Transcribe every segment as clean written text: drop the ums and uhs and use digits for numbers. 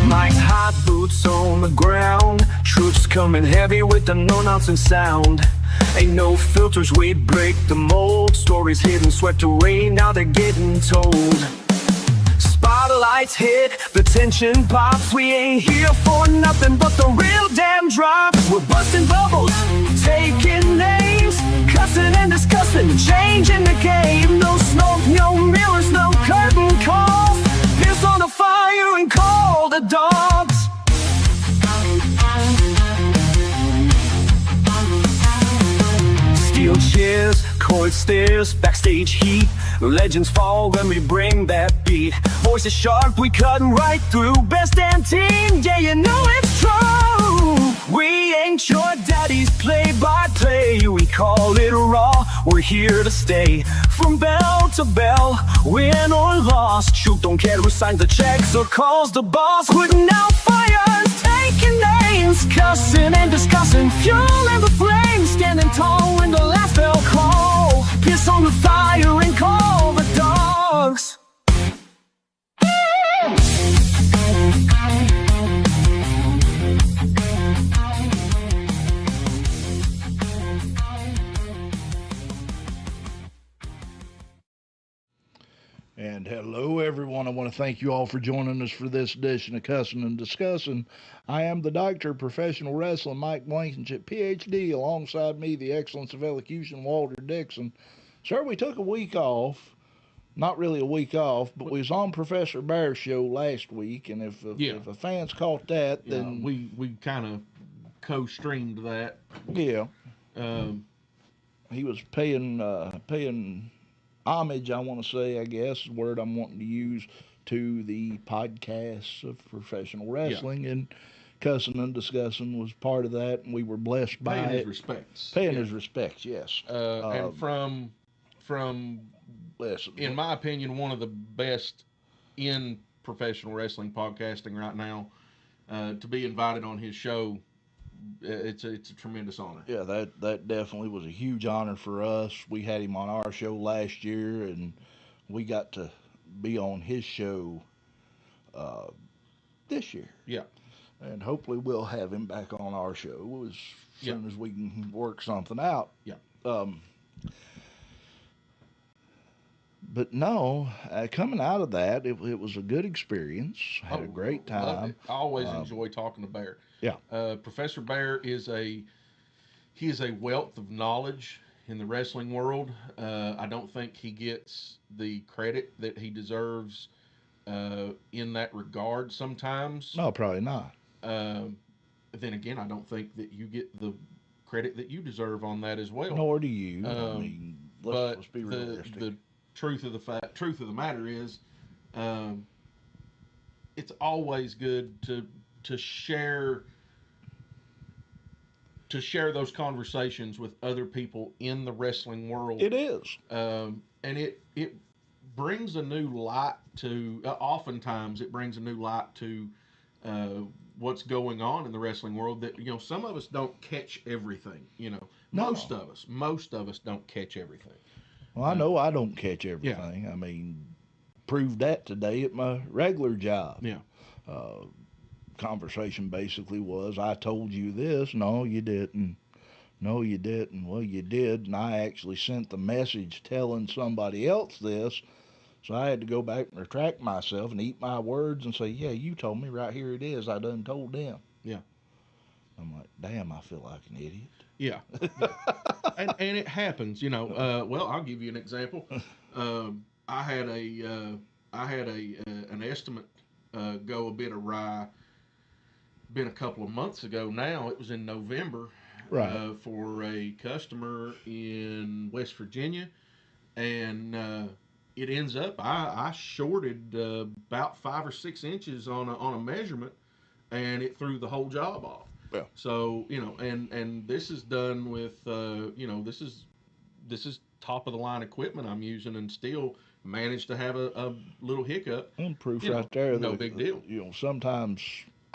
Mike's hot boots on the ground, troops coming heavy with the no-nonsense sound. Ain't no filters, we break the mold. Stories hidden, swept away, now they're getting told. Spotlights hit, the tension pops. We ain't here for nothing but the real damn drops. We're busting bubbles, taking names, cussing and discussing, changing the game. No smoke, no mirrors, no curtain calls. Piss on the fire and call the dogs. Steel chairs, court stairs, backstage heat. Legends fall when we bring that beat. Voices sharp, we cutting right through. Best damn team, yeah, you know it's true. We ain't your daddy's play-by-play. We call it raw, we're here to stay. From bell to bell, win or loss. Shoot, don't care who signs the checks or calls the boss. Putting out fires, taking names, cussing and discussing, fueling the flames. Standing tall when the last bell call. Piss on the fire and call the dogs. And hello, everyone. I want to thank you all for joining us for this edition of Cussin and Discussin. I am the Doctor of Professional Wrestling, Mike Blankenship, PhD. Alongside me, the Excellence of Elocution, Walter Dixon. Sir, we took a week off. Not really a week off, but we was on Professor Bear's show last week, and if the fans caught that, then we kind of co-streamed that. Yeah, he was paying homage, I want to say, I guess, is the word I'm wanting to use, to the podcasts of professional wrestling, and Cussin and Discussin was part of that, and we were blessed by paying it. His respects. Paying his respects, yes. And from in my opinion, one of the best in professional wrestling podcasting right now, to be invited on his show, it's a tremendous honor. Yeah, that definitely was a huge honor for us. We had him on our show last year, and we got to be on his show this year. Yeah. And hopefully we'll have him back on our show as soon as we can work something out. Yeah. But no, coming out of that, it was a good experience. Had a great time. I always enjoy talking to Bear. Yeah. Professor Bear is a wealth of knowledge in the wrestling world. I don't think he gets the credit that he deserves in that regard sometimes. No, probably not. Then again, I don't think that you get the credit that you deserve on that as well. Nor do you. I mean, let's be realistic. The truth of the matter is, it's always good to share those conversations with other people in the wrestling world. It is, and it brings a new light to. Oftentimes, it brings a new light to what's going on in the wrestling world. That some of us don't catch everything. Most of us don't catch everything. Well, I know I don't catch everything. Yeah. I mean, proved that today at my regular job. Yeah. Conversation basically was, I told you this. No, you didn't. No, you didn't. Well, you did, and I actually sent the message telling somebody else this, so I had to go back and retract myself and eat my words and say, yeah, you told me, right here it is. I done told them. Yeah. I'm like, damn, I feel like an idiot. Yeah. and it happens, well, I'll give you an example. I had an estimate go a bit awry. Been a couple of months ago now. It was in November, right, for a customer in West Virginia, and it ends up I shorted about 5 or 6 inches on a measurement, and it threw the whole job off. Yeah. So and this is done with this is top of the line equipment I'm using, and still managed to have a little hiccup. And proof right there. No big deal. Sometimes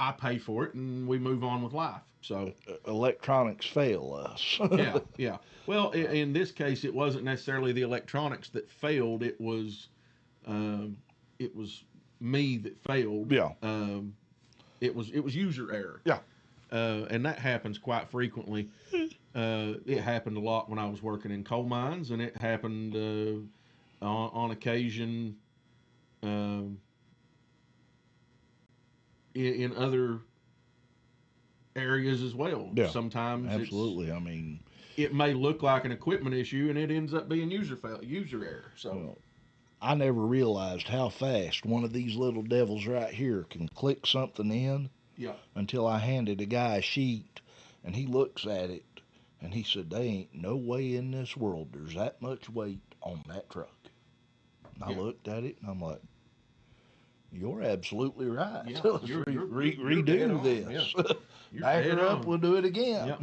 I pay for it, and we move on with life. So Electronics fail us. yeah, yeah. Well, in this case, it wasn't necessarily the electronics that failed. Um, it was me that failed. Yeah. It was user error. Yeah. And that happens quite frequently. It happened a lot when I was working in coal mines, and it happened on occasion in other areas as well. Yeah, Sometimes absolutely. I mean, it may look like an equipment issue, and it ends up being user error. So you know, I never realized how fast one of these little devils right here can click something in yeah, until I handed a guy a sheet, and he looks at it, and he said, "There ain't no way in this world there's that much weight on that truck." And I Yeah. looked at it, and I'm like, "You're absolutely right. Yeah, Let's you're dead redo on. this. Yeah. You're Back dead her up. on. We'll do it again."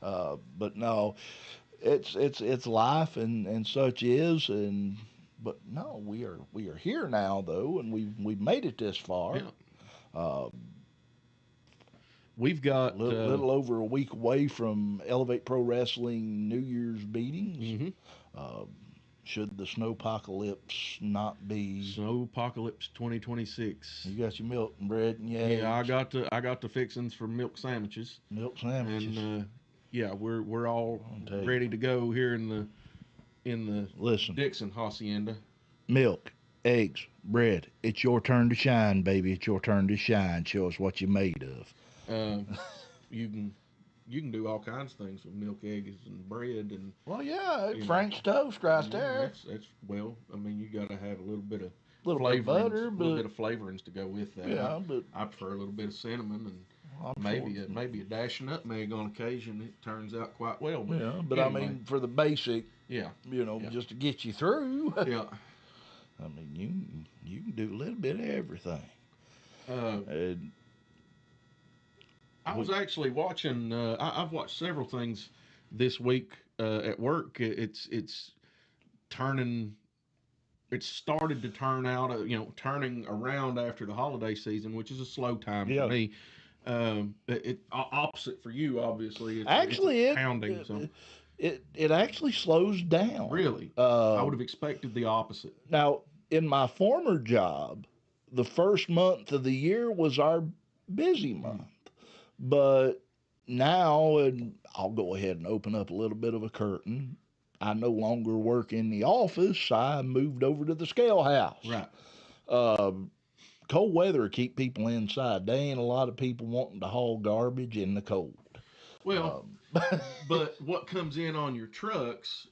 Yeah. But no, it's life and such is, and but no, we are here now though, and we've made it this far. Yeah. Uh, We've got little over a week away from Elevate Pro Wrestling New Year's meetings. mhm. Should the snowpocalypse not be? Snow Apocalypse 2026. You got your milk and bread and your Yeah, eggs, I got the fixings for milk sandwiches, milk sandwiches. and yeah, we're all I'll tell you. ready to go here in the Listen, Dixon hacienda. milk, eggs, bread. It's your turn to shine, baby. It's your turn to shine. Show us what you're made of. You can do all kinds of things with milk, eggs, and bread, and Well, yeah, You know. Frank's toast right yeah, there. that's well. I mean, you got to have a little bit of Little bit of flavorings, butter, a little but bit of flavorings to go with that. yeah, but I prefer a little bit of cinnamon and I'm maybe a dash of nutmeg on occasion. It turns out quite well. But yeah, but anyway. I mean, for the basic, yeah, Yeah. just to get you through. yeah. I mean, you can do a little bit of everything. Uh, And I was actually watching. I've watched several things this week at work. It's turning. It's started to turn out. Turning around after the holiday season, which is a slow time Yeah. for me. Opposite for you, obviously. actually, it's pounding. So it actually slows down. really, I Uh, would have expected the opposite. now, in my former job, the first month of the year was our busy month. But now, and I'll go ahead and open up a little bit of a curtain. I no longer work in the office. I moved over to the scale house. Right. Cold weather keep people inside. There ain't a lot of people wanting to haul garbage in the cold. Well, but what comes in on your trucks,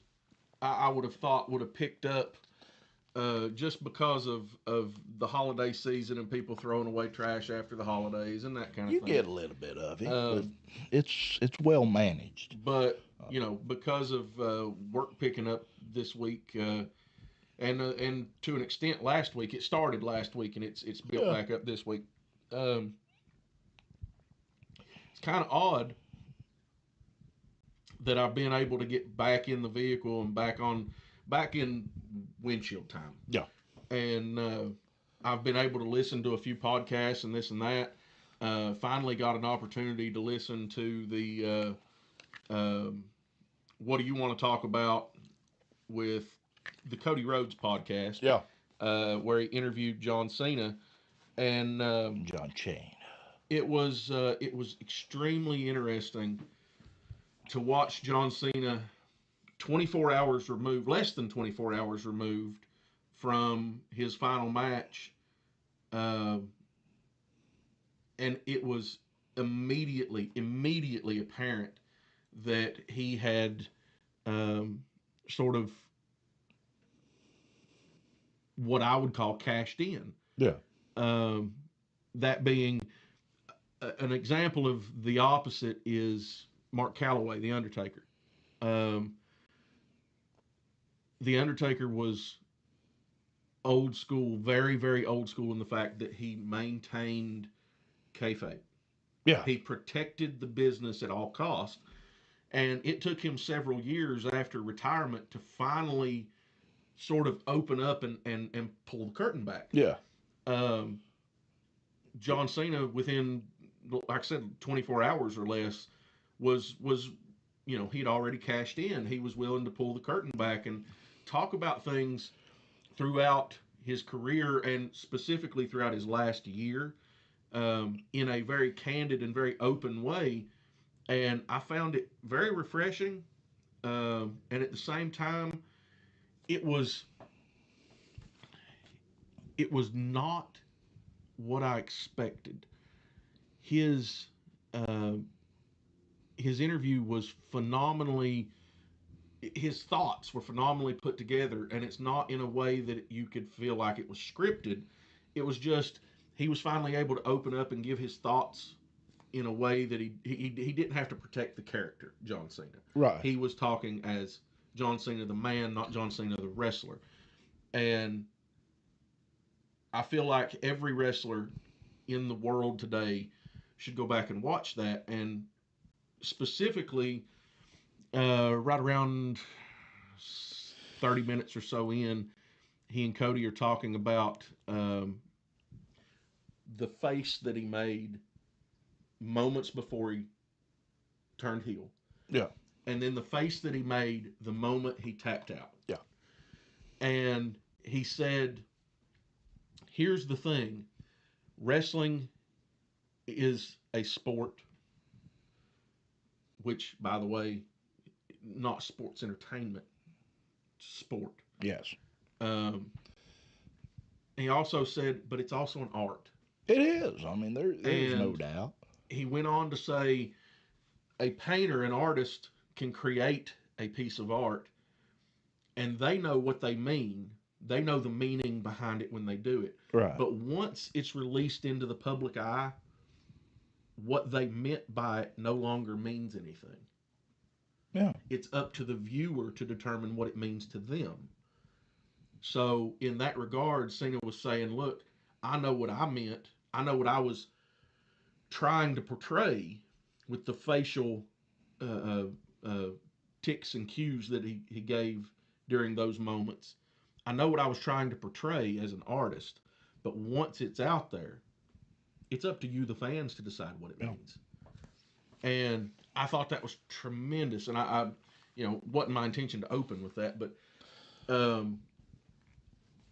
I would have thought would have picked up just because of the holiday season and people throwing away trash after the holidays and that kind of You thing. get a little bit of it, but Um, it's well managed. But because of work picking up this week, and to an extent last week, it started last week and it's built Yeah. back up this week. It's kind of odd that I've been able to get back in the vehicle and back in windshield time. Yeah. And I've been able to listen to a few podcasts and this and that. Finally got an opportunity to listen to the What Do You Want to Talk About with the Cody Rhodes podcast. Yeah. Where he interviewed John Cena. And John Chain. it was extremely interesting to watch John Cena 24 hours removed, less than 24 hours removed from his final match. And it was immediately apparent that he had sort of what I would call cashed in. Yeah. That being an example of the opposite is Mark Calloway, The Undertaker. The Undertaker was old school, very, very old school in the fact that he maintained kayfabe. Yeah. He protected the business at all costs. And it took him several years after retirement to finally sort of open up and pull the curtain back. Yeah. John Cena, within, like I said, 24 hours or less, was he'd already cashed in. He was willing to pull the curtain back and talk about things throughout his career and specifically throughout his last year, in a very candid and very open way. And I found it very refreshing. And at the same time, it was not what I expected. His uh, his interview was phenomenally. His thoughts were phenomenally put together, and it's not in a way that you could feel like it was scripted. It was just he was finally able to open up and give his thoughts in a way that he didn't have to protect the character John Cena. Right. He was talking as John Cena the man, not John Cena the wrestler. And I feel like every wrestler in the world today should go back and watch that. And specifically, right around 30 minutes or so in, he and Cody are talking about the face that he made moments before he turned heel. Yeah. And then the face that he made the moment he tapped out. Yeah. And he said, here's the thing. Wrestling is a sport, which, by the way, not sports entertainment, sport. Yes. He also said, but it's also an art. It is. I mean, there's no And doubt. he went on to say, a painter, an artist, can create a piece of art, and they know what they mean. They know the meaning behind it when they do it. Right. But once it's released into the public eye, what they meant by it no longer means anything. Yeah. It's up to the viewer to determine what it means to them. So in that regard, Cena was saying, look, I know what I meant. I know what I was trying to portray with the facial ticks and cues that he gave during those moments. I know what I was trying to portray as an artist, but once it's out there, it's up to you, the fans, to decide what it means. And I thought that was tremendous. And I wasn't my intention to open with that, but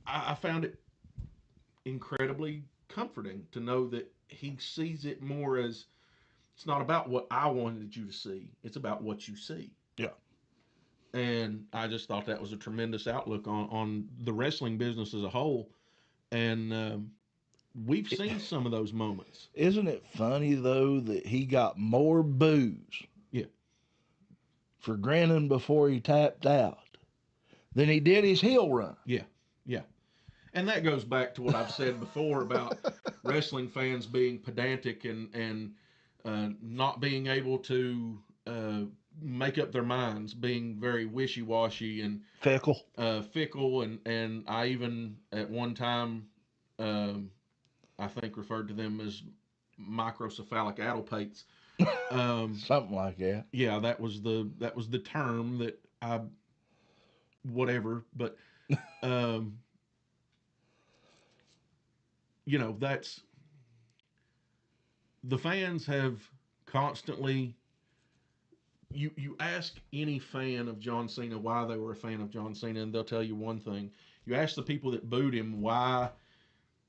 I found it incredibly comforting to know that he sees it more as, it's not about what I wanted you to see. It's about what you see. Yeah. And I just thought that was a tremendous outlook on the wrestling business as a whole. And we've seen some of those moments. Isn't it funny, though, that he got more boos for grinning before he tapped out than he did his heel run? Yeah. And that goes back to what I've said before about wrestling fans being pedantic and not being able to make up their minds, being very wishy-washy and fickle. And I even at one time, I think referred to them as microcephalic addlepates. Something like that. Yeah, that was the term that I whatever, but that's, the fans have constantly, you ask any fan of John Cena why they were a fan of John Cena, and they'll tell you one thing. You ask the people that booed him why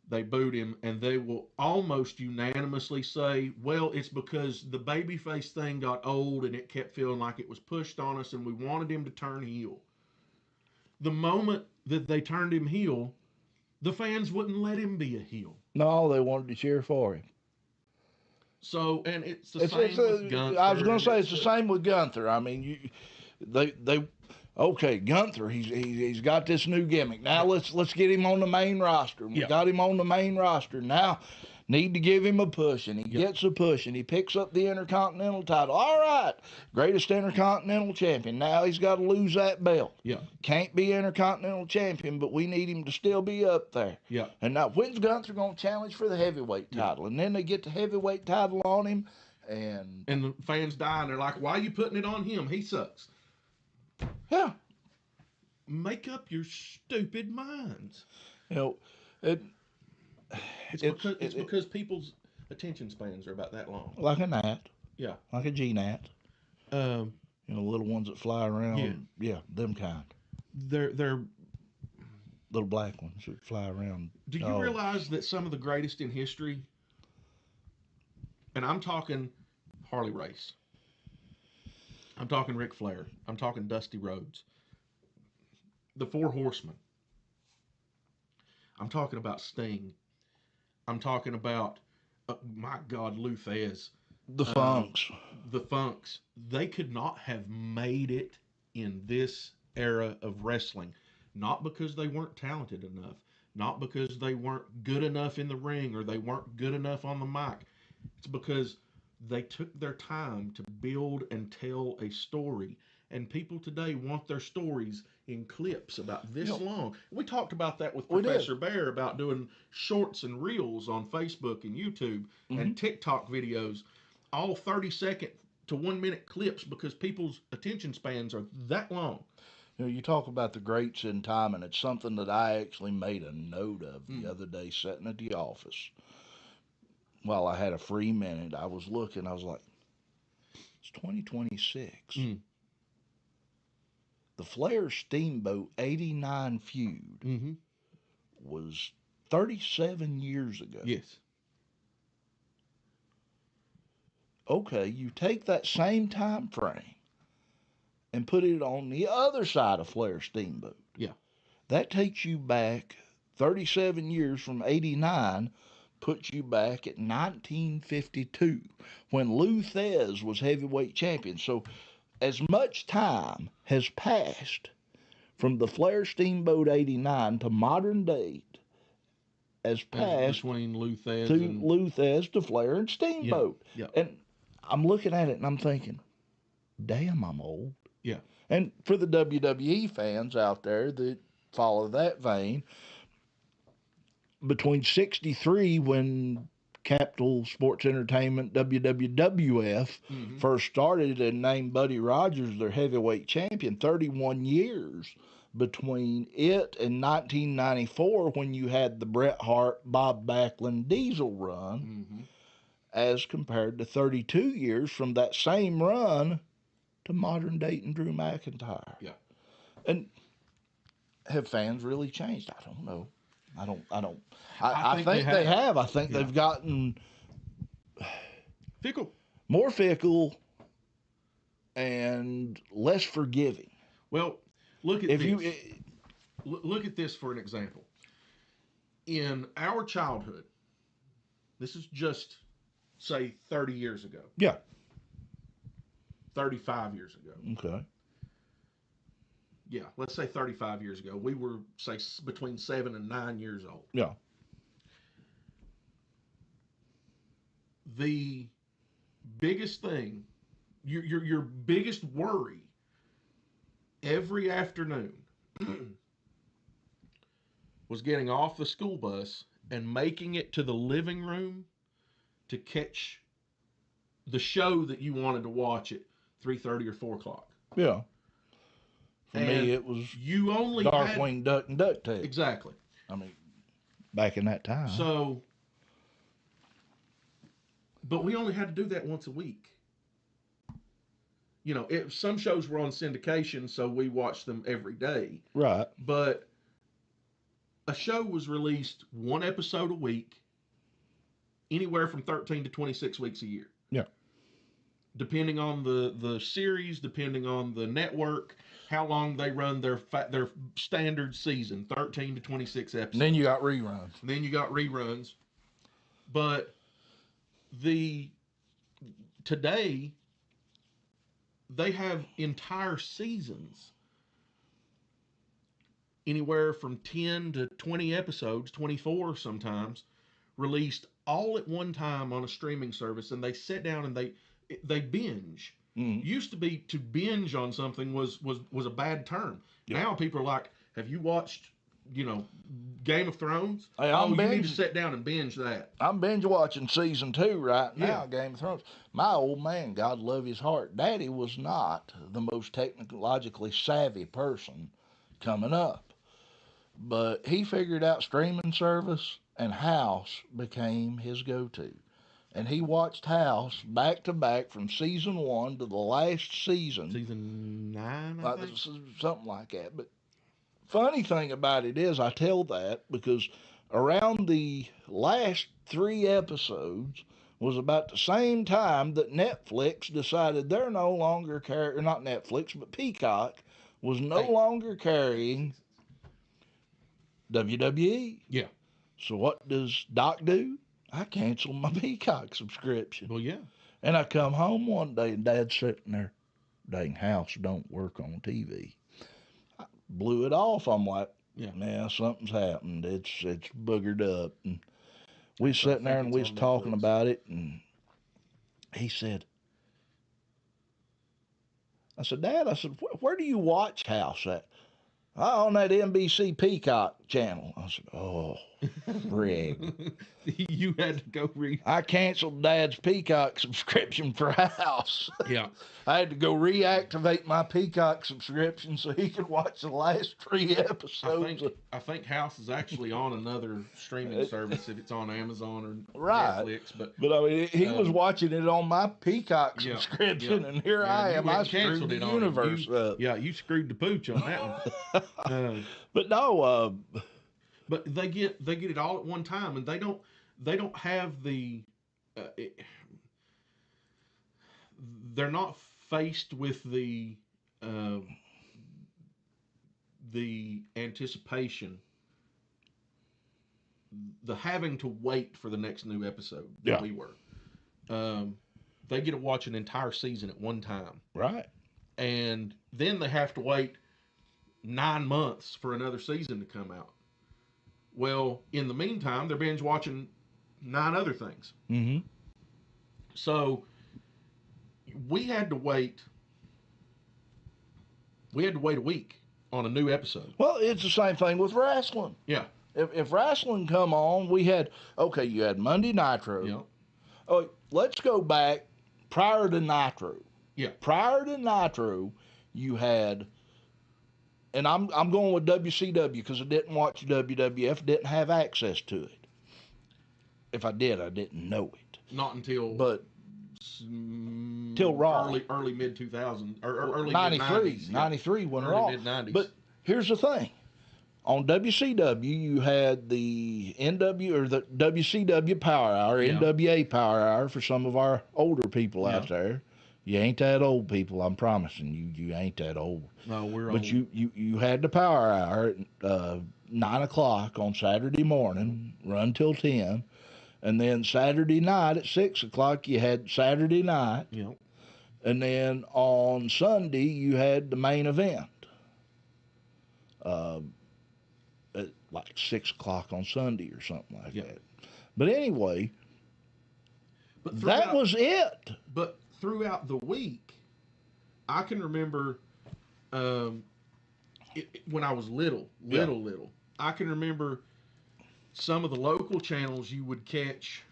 they booed him, and they will almost unanimously say, well, it's because the babyface thing got old and it kept feeling like it was pushed on us and we wanted him to turn heel. The moment that they turned him heel, the fans wouldn't let him be a heel. No, they wanted to cheer for him. So, and it's the same with Gunther. I was going to say it's the same with Gunther. I mean, okay, Gunther, he's got this new gimmick. Now let's get him on the main roster. We got him on the main roster. Now need to give him a push, and he gets a push, and he picks up the Intercontinental title. All right, greatest Intercontinental champion. Now he's got to lose that belt. Yeah. Can't be Intercontinental champion, but we need him to still be up there. Yeah. And now when's Gunther going to challenge for the heavyweight title? And then they get the heavyweight title on him, and the fans die, and they're like, why are you putting it on him? He sucks. Yeah. Make up your stupid minds. It's because people's attention spans are about that long. like a gnat. Yeah. Like a G-gnat. Um, You know, little ones that fly around. Yeah, them kind. they're. Little black ones that fly around. Do you realize that some of the greatest in history, and I'm talking Harley Race, I'm talking Ric Flair, I'm talking Dusty Rhodes, the Four Horsemen, I'm talking about Sting, I'm talking about, my God, Lou Thesz, The Funks. the Funks. They could not have made it in this era of wrestling. Not because they weren't talented enough, not because they weren't good enough in the ring or they weren't good enough on the mic. It's because they took their time to build and tell a story. And people today want their stories in clips about this long. We talked about that with Professor Bear about doing shorts and reels on Facebook and YouTube and TikTok videos, all 30-second to 1 minute clips because people's attention spans are that long. You know, you talk about the greats in time, and it's something that I actually made a note of the other day sitting at the office. While I had a free minute, I was looking, I was like, it's 2026. The Flair Steamboat 89 feud was 37 years ago. Yes. Okay, you take that same time frame and put it on the other side of Flair Steamboat. Yeah. That takes you back 37 years from 89, puts you back at 1952 when Lou Thesz was heavyweight champion. So as much time has passed from the Flair Steamboat 89 to modern date as passed between Lou Thesz Lou Thesz to Flair and Steamboat. Yeah. And I'm looking at it and I'm thinking, damn, I'm old. Yeah. And for the WWE fans out there that follow that vein, between 63 when Capital Sports Entertainment, WWF, first started and named Buddy Rogers their heavyweight champion, 31 years between it and 1994 when you had the Bret Hart, Bob Backlund Diesel run, as compared to 32 years from that same run to modern day and Drew McIntyre. Yeah. And have fans really changed? I don't know. I think they have. I think they've gotten fickle, more fickle, and less forgiving. Well, look at look at this for an example. In our childhood, this is just say 30 years ago. Yeah. 35 years ago. Okay. Yeah, let's say 35 years ago. We were, say, between 7 and 9 years old. Yeah. The biggest thing, your biggest worry every afternoon was getting off the school bus and making it to the living room to catch the show that you wanted to watch at 3:30 or 4 o'clock. Yeah. For me, it was Darkwing Duck and Ducktail. Exactly. I mean, back in that time. So, but we only had to do that once a week. You know, some shows were on syndication, so we watched them every day. Right. But a show was released one episode a week, anywhere from 13 to 26 weeks a year. Yeah. Depending on the series, depending on the network, how long they run their standard season, 13 to 26 episodes. And then you got reruns. But today they have entire seasons, anywhere from 10 to 20 episodes, 24 sometimes, released all at one time on a streaming service, and they sit down and they binge. Used to be to binge on something was a bad term. Yeah. Now people are like, have you watched, Game of Thrones? Hey, you need to sit down and binge that. I'm binge watching season 2 right now, Game of Thrones. My old man, God love his heart, Daddy was not the most technologically savvy person coming up. But he figured out streaming service and House became his go-to. And he watched House back to back from season 1 to the last season. Season 9, I think. Something like that. But funny thing about it is, I tell that because around the last 3 episodes was about the same time that Netflix decided they're no longer carrying, not Netflix, but Peacock was no longer carrying WWE. Yeah. So what does Doc do? I canceled my Peacock subscription. Well, yeah. And I come home one day and Dad's sitting there, dang, House don't work on TV. I blew it off. I'm like, yeah, something's happened. It's boogered up. And we sitting there and we was talking about it, and he said, I said, Dad, I said, where do you watch House at? On that NBC Peacock channel. I said, oh, frig. You had to go read. I canceled Dad's Peacock subscription for House. Yeah. I had to go reactivate my Peacock subscription so he could watch the last 3 episodes. I think House is actually on another streaming service if it's on Amazon or right. Netflix. But I mean, he was watching it on my Peacock subscription, and here I am. I screwed the universe up. Yeah, you screwed the pooch on that one. But no. But they get it all at one time, and they don't have the. They're not faced with the anticipation, the having to wait for the next new episode that we were. They get to watch an entire season at one time. Right. And then they have to wait 9 months for another season to come out. Well, in the meantime, they're binge watching 9 other things. Mm-hmm. So we had to wait a week on a new episode. Well, it's the same thing with wrestling. Yeah. If wrestling come on, you had Monday Nitro. Yeah. Oh, let's go back prior to Nitro. Yeah. Prior to Nitro, you had, and I'm going with WCW because I didn't watch WWF, didn't have access to it. If I did, I didn't know it. Not until till Raw. Early mid 2000 or early 93, 93 when Raw. Mid 90s. But here's the thing. On WCW, you had the the WCW Power Hour, NWA Power Hour for some of our older people out there. You ain't that old, people. I'm promising you, you ain't that old. No, we're old. But you had the Power Hour at 9 o'clock on Saturday morning, run till 10. And then Saturday night at 6 o'clock, you had Saturday night. Yep. And then on Sunday, you had the main event. At like 6 o'clock on Sunday or something like that. But anyway, that was it. But throughout the week, I can remember when I was little, I can remember some of the local channels you would catch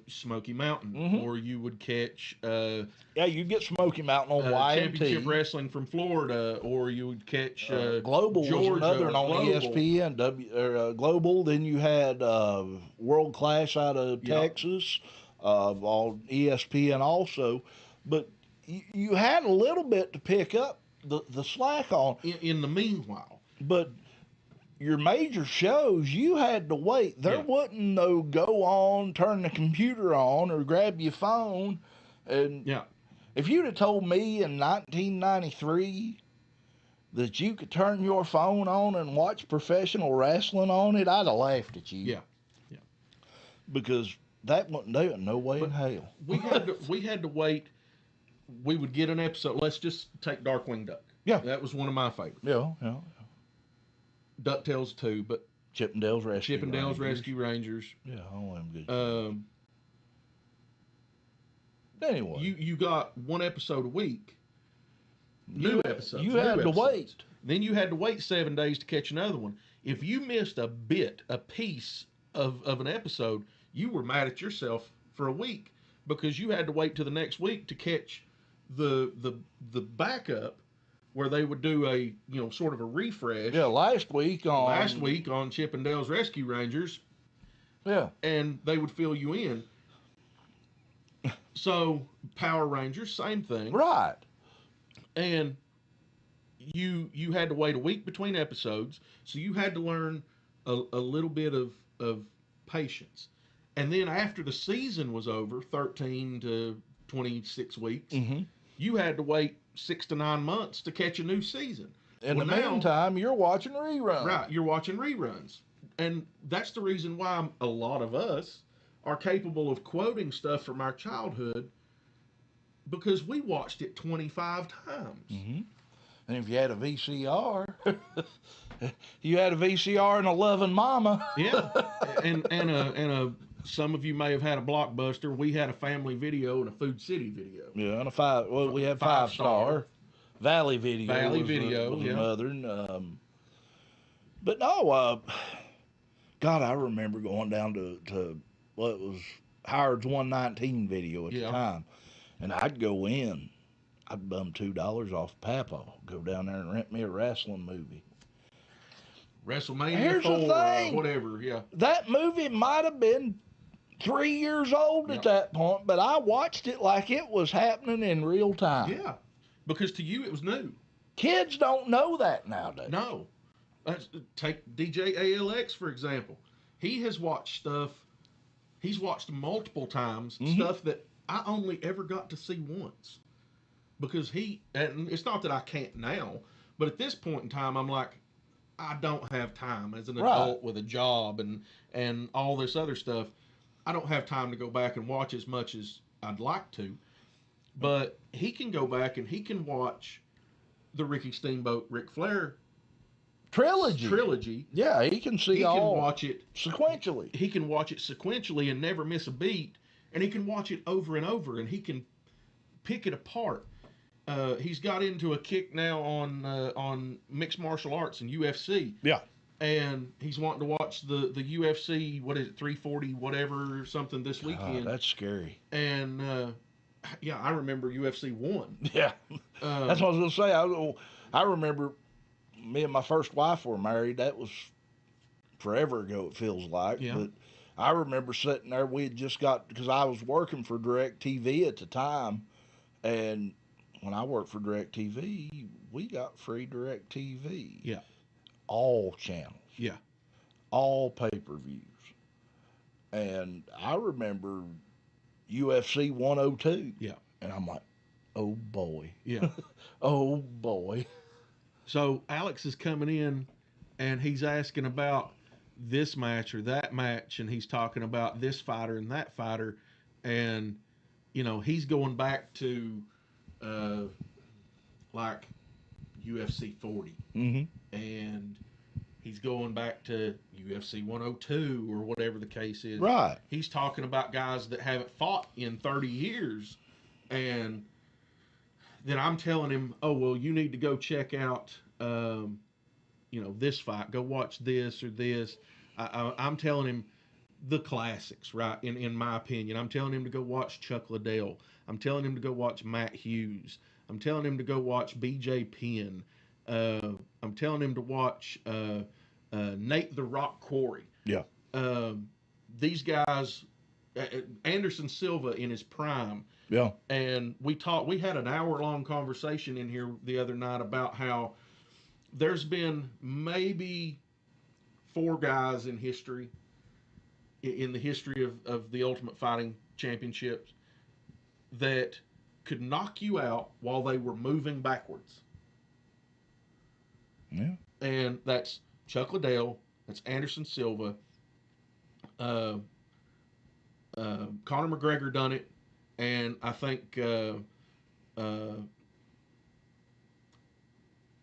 Smoky Mountain, or you would catch you get Smoky Mountain on Championship Wrestling from Florida, or you would catch Global Georgia, was another one on ESPN Global. Then you had World Class out of Texas on ESPN also, but you had a little bit to pick up the slack on in the meanwhile, but your major shows, you had to wait. There wasn't no go on, turn the computer on, or grab your phone. And if you'd have told me in 1993 that you could turn your phone on and watch professional wrestling on it, I'd have laughed at you. Yeah. Because that wasn't doing no way in hell. We had to wait. We would get an episode. Let's just take Darkwing Duck. Yeah. That was one of my favorites. Yeah. DuckTales 2, but Chippendales Rescue Rangers. Yeah, all them good. Anyway, you got one episode a week. New episodes. You had to wait. Then you had to wait 7 days to catch another one. If you missed a piece of an episode, you were mad at yourself for a week because you had to wait till the next week to catch the backup, where they would do a sort of a refresh. Yeah, last week on Chippendales Rescue Rangers, Yeah. and they would fill you in. So Power Rangers, same thing. Right. And you had to wait a week between episodes, so you had to learn a little bit of patience. And then after the season was over, 13 to 26 weeks, Mm-hmm. you had to wait 6 to 9 months to catch a new season. In Well, the now- meantime, you're watching reruns. Right, you're watching reruns. And that's the reason why a lot of us are capable of quoting stuff from our childhood, because we watched it 25 times. Mm-hmm. And if you had a VCR, you had a VCR and a loving mama. Yeah, and a some of you may have had a Blockbuster. We had a Family Video and a Food City Video. Yeah, and a five. Well, we had Five 5-star. Valley Video. Valley was Video, was yeah. another. But no, God, I remember going down to what was Howard's 119 video at the Yeah. time, and I'd go in. I'd bum $2 off Papa. Go down there and rent me a wrestling movie. WrestleMania Here's the 4 thing. or whatever. Yeah, That movie might have been 3 years old Yep. at that point, but I watched it like it was happening in real time. yeah, because to you it was new. Kids don't know that nowadays. No, take DJ ALX for example. He has watched stuff. He's watched multiple times Mhm. stuff that I only ever got to see once. Because and it's not that I can't now, but at this point in time, I'm like, I don't have time as an Right. adult with a job and all this other stuff. I don't have time to go back and watch as much as I'd like to. But he can go back and he can watch the Ricky Steamboat, Ric Flair trilogy. Yeah, he can see He can all watch it. sequentially. He can watch it sequentially and never miss a beat, and he can watch it over and over, and he can pick it apart. He's got into a kick now on mixed martial arts and UFC. Yeah. And he's wanting to watch the UFC, what is it, 340 whatever or something this weekend. That's scary. And yeah, I remember UFC 1. Yeah. That's what I was going to say. I remember me and my first wife were married. That was forever ago, it feels like. Yeah. But I remember sitting there. We had just got, because I was working for DirecTV at the time. And when I worked for DirecTV, we got free DirecTV. Yeah. All channels. Yeah. All pay-per-views. And I remember UFC 102. Yeah. And I'm like, oh boy. Yeah. Oh boy. So Alex is coming in and he's asking about this match or that match, and he's talking about this fighter and that fighter, and you know, he's going back to like UFC 40. Mm-hmm. And he's going back to UFC 102 or whatever the case is. Right. He's talking about guys that haven't fought in 30 years. And then I'm telling him, oh, well, you need to go check out, you know, this fight. Go watch this or this. I'm telling him the classics, right, in my opinion. I'm telling him to go watch Chuck Liddell. I'm telling him to go watch Matt Hughes. I'm telling him to go watch B.J. Penn. I'm telling him to watch Nate the Rock Quarry. Yeah. These guys, Anderson Silva in his prime. Yeah. And we had an hour-long conversation in here the other night about how there's been maybe 4 guys in history, in the history of the Ultimate Fighting Championships, that could knock you out while they were moving backwards. Yeah. And that's Chuck Liddell, that's Anderson Silva, Conor McGregor done it, and I think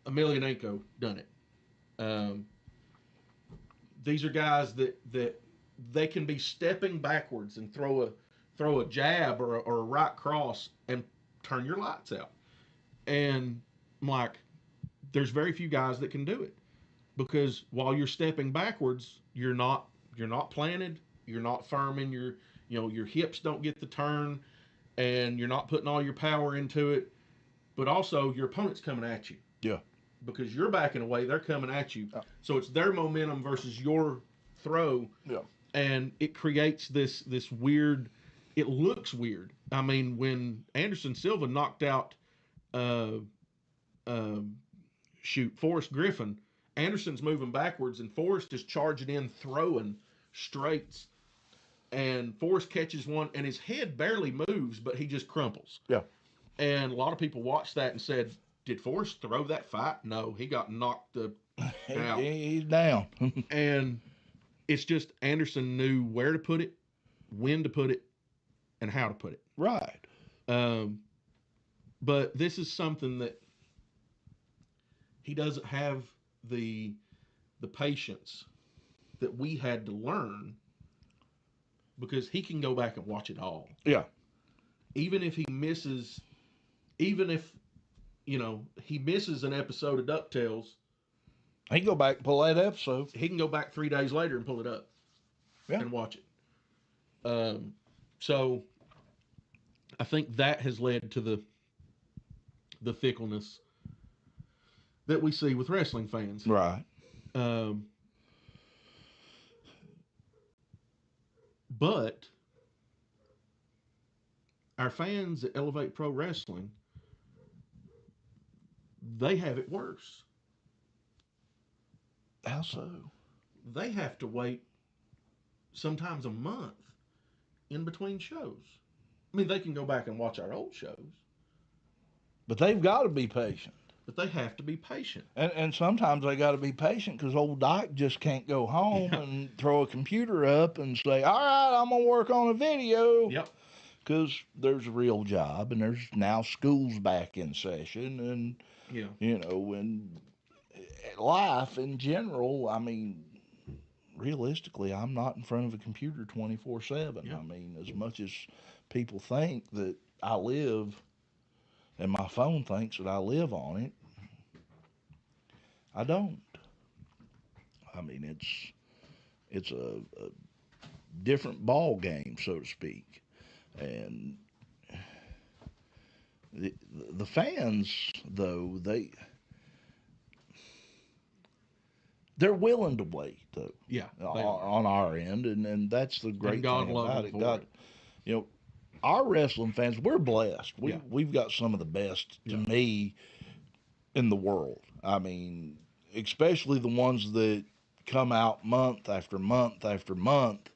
Emelianenko done it. These are guys that they can be stepping backwards and throw a jab or a right cross and turn your lights out. And I'm like, there's very few guys that can do it, because while you're stepping backwards, you're not planted, you're not firm in your hips don't get the turn, and you're not putting all your power into it. But also your opponent's coming at you. Yeah. Because you're backing away, they're coming at you. So it's their momentum versus your throw. Yeah. and it creates this weird. It looks weird. I mean, when Anderson Silva knocked out, uh, uh, Forrest Griffin, Anderson's moving backwards, and Forrest is charging in, throwing straights, and Forrest catches one, and his head barely moves, but he just crumples. Yeah. And a lot of people watched that and said, "Did Forrest throw that fight?" No, he got knocked out. He's down. And it's just Anderson knew where to put it, when to put it, and how to put it. Right. But this is something that he doesn't have the patience that we had to learn, because he can go back and watch it all. Yeah. Even if he misses, even if, he misses an episode of DuckTales, He can go back and pull that episode. he can go back 3 days later and pull it up and watch it. So I think that has led to the fickleness that we see with wrestling fans. Right. But our fans at Elevate Pro Wrestling, they have it worse. How so? They have to wait sometimes a month in between shows. I mean, they can go back and watch our old shows, But they've got to be patient. but they have to be patient. And sometimes they got to be patient because old Dyke just can't go home and throw a computer up and say, all right, I'm going to work on a video. Yep. Because there's a real job, and there's now schools back in session, and, and life in general, I mean, realistically, I'm not in front of a computer 24/7. Yeah. I mean, as much as people think that I live, and my phone thinks that I live on it, I don't. I mean, it's a different ball game, so to speak. And the fans, though, they're willing to wait, though. Yeah. On our end, and that's the great God thing love about them it. for God, it. Our wrestling fans, we're blessed. Yeah. We've got some of the best, to me, in the world. I mean, especially the ones that come out month after month after month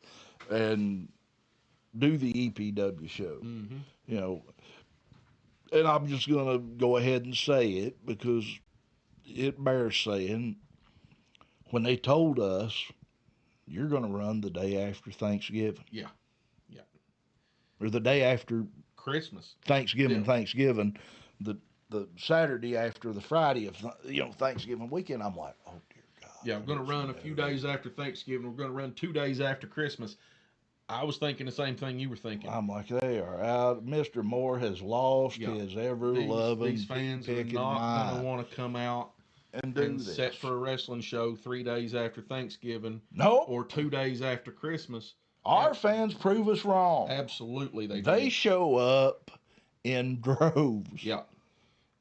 and do the EPW show. Mm-hmm. And I'm just going to go ahead and say it because it bears saying, when they told us, you're going to run the day after Thanksgiving. Yeah. Or the day after Christmas. Thanksgiving, the Saturday after the Friday of Thanksgiving weekend. I'm like, oh dear God. Yeah, we're going to run a few days after Thanksgiving. We're going to run 2 days after Christmas. I was thinking the same thing you were thinking. I'm like, they are out. Mr. Moore has lost his ever-loving These fans are picking not going mind to want to come out and do and this. set for a wrestling show 3 days after Thanksgiving Nope. or 2 days after Christmas. Our fans prove us wrong. Absolutely, they They do. show up in droves. Yeah.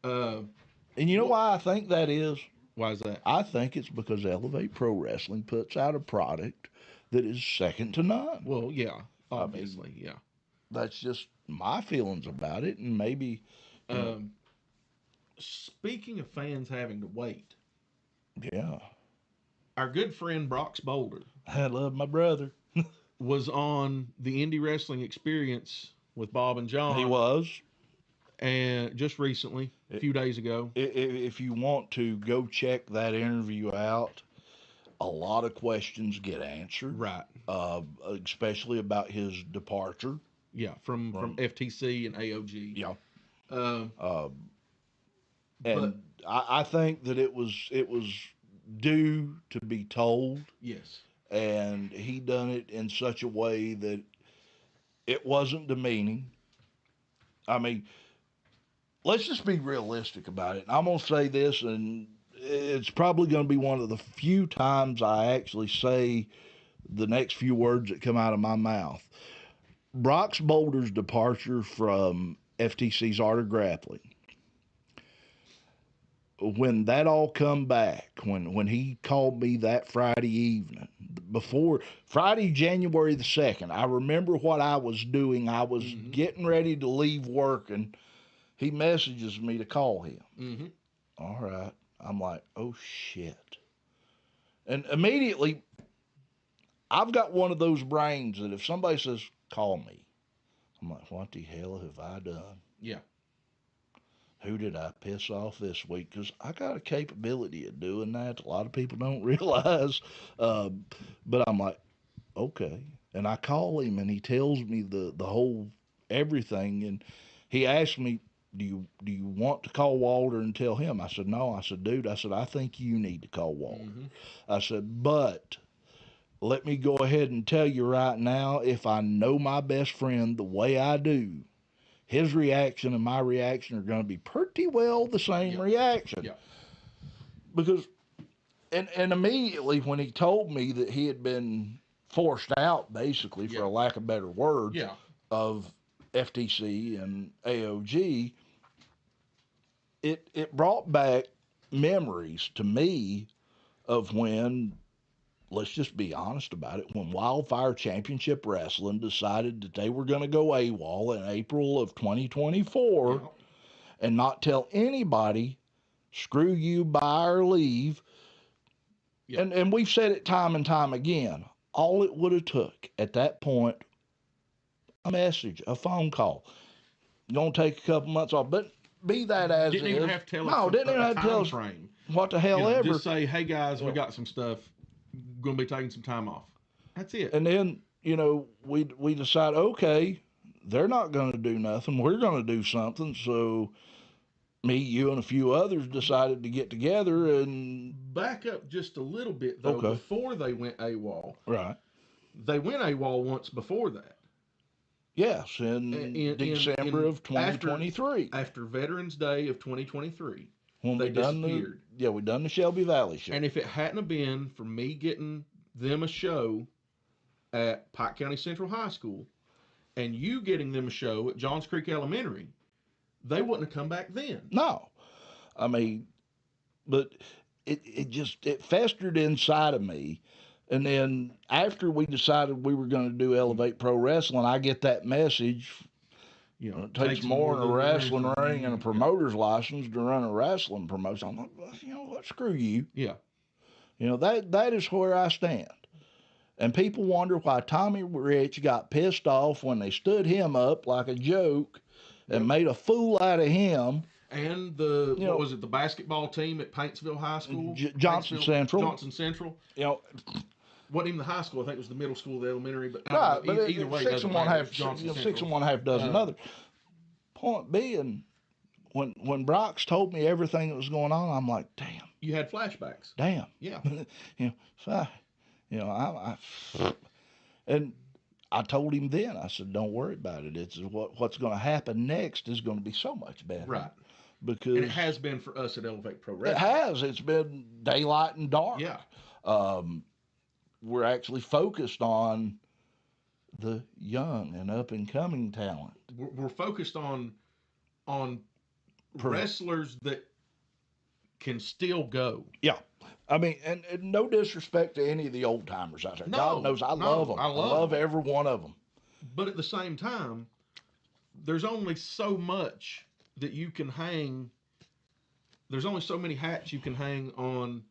And you know why I think that is? Why is that? I think it's because Elevate Pro Wrestling puts out a product that is second to none. Well, yeah, obviously, yeah. That's just my feelings about it, and maybe. Speaking of fans having to wait, Yeah. our good friend Brox Boulder I love my brother. was on the Indie Wrestling Experience with Bob and John. He was. And just recently, a few days ago. If you want to go check that interview out, a lot of questions get answered. Right. Especially about his departure. Yeah, from FTC and AOG. Yeah. But I think that it was due to be told. yes. And he done it in such a way that it wasn't demeaning. I mean, let's just be realistic about it. I'm going to say this, and it's probably going to be one of the few times I actually say the next few words that come out of my mouth. Brox Boulder's departure from FTC's Art of Grappling when that all come back, when he called me that Friday evening, before Friday, January the 2nd, I remember what I was doing. I was getting ready to leave work, and he messages me to call him. All right. I'm like, oh, shit. And immediately, I've got one of those brains that if somebody says, call me, I'm like, what the hell have I done? Yeah. Who did I piss off this week? Because I got a capability of doing that. A lot of people don't realize. But I'm like, okay. And I call him, and he tells me the whole everything. And he asked me, do you want to call Walter and tell him? I said, no. I said, dude, I think you need to call Walter. I said, but let me go ahead and tell you right now, if I know my best friend the way I do, his reaction and my reaction are going to be pretty well the same reaction. Yeah. Because, and immediately when he told me that he had been forced out, basically, for a lack of better words, of FTC and AOG, it brought back memories to me of when, let's just be honest about it, when Wildfire Championship Wrestling decided that they were going to go AWOL in April of 2024 and not tell anybody, screw you, buy or leave. And we've said it time and time again. All it would have took at that point, a message, a phone call. Going to take a couple months off, but be that as didn't it even is. have to tell no, us didn't even have to tell us frame. What the hell ever. Just say, hey guys, we got some stuff. Going to be taking some time off. That's it. And then, we decide, okay, they're not going to do nothing. We're going to do something. So me, you, and a few others decided to get together and back up just a little bit though. Okay. Before they went AWOL, right. They went AWOL once before that. Yes, in December of 2023. After Veterans Day of 2023. When they we done disappeared. we done the Shelby Valley show. And if it hadn't have been for me getting them a show at Pike County Central High School and you getting them a show at Johns Creek Elementary, they wouldn't have come back then. No. I mean, but it festered inside of me. And then after we decided we were going to do Elevate Pro Wrestling, I get that message. It takes more than a wrestling ring and a promoter's license to run a wrestling promotion. I'm like, well, you know what? Screw you. Yeah. That is where I stand. And people wonder why Tommy Rich got pissed off when they stood him up like a joke and made a fool out of him. And what was it, the basketball team at Paintsville High School? Johnson Central. Johnson Central. Wasn't even the high school. I think it was the middle school, the elementary. But right, but either way, six and one half dozen other. Point being, when Brox told me everything that was going on, I'm like, damn. You had flashbacks. Damn. Yeah. And I told him then. I said, don't worry about it. It's what's going to happen next is going to be so much better. Right. Because and it has been for us at Elevate Pro Wrestling. It has. It's been daylight and dark. Yeah. We're actually focused on the young and up and coming talent. We're focused on wrestlers that can still go. Yeah. I mean, and no disrespect to any of the old timers out there. God knows I love them. I love every one of them. But at the same time, there's only so much that you can hang. There's only so many hats you can hang on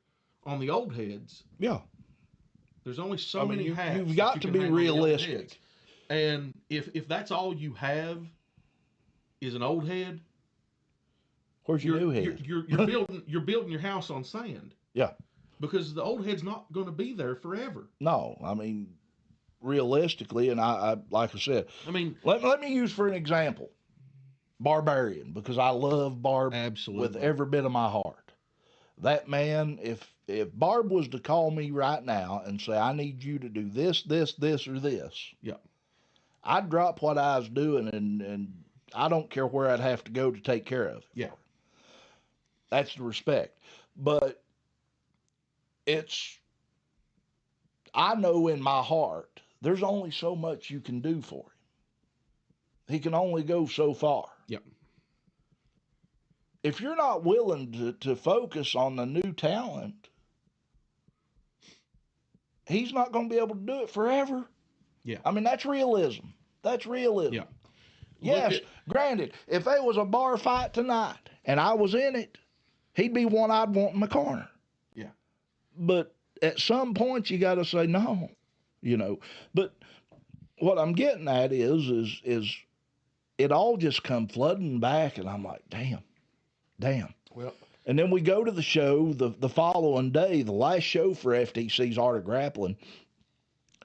the old heads. Yeah. There's only so many hats. You've got to be realistic. And if that's all you have is an old head, where's your new head? You're building your house on sand. Yeah. Because the old head's not going to be there forever. No, I mean, realistically, and I like I said, I mean, let me use for an example, Barbarian, because I love Barb absolutely with every bit of my heart. That man, if Barb was to call me right now and say, I need you to do this, this, this, or this, yeah, I'd drop what I was doing and I don't care where I'd have to go to take care of it. Yeah. That's the respect. But I know in my heart, there's only so much you can do for him. He can only go so far. Yep. if you're not willing to focus on the new talent, he's not going to be able to do it forever. Yeah. I mean, that's realism. That's realism. Yeah. Yes, granted, if there was a bar fight tonight and I was in it, he'd be one I'd want in my corner. Yeah. But at some point, you got to say no, you know. But what I'm getting at is it all just come flooding back, and I'm like, damn. Well, and then we go to the show the following day, the last show for FTC's Art of Grappling,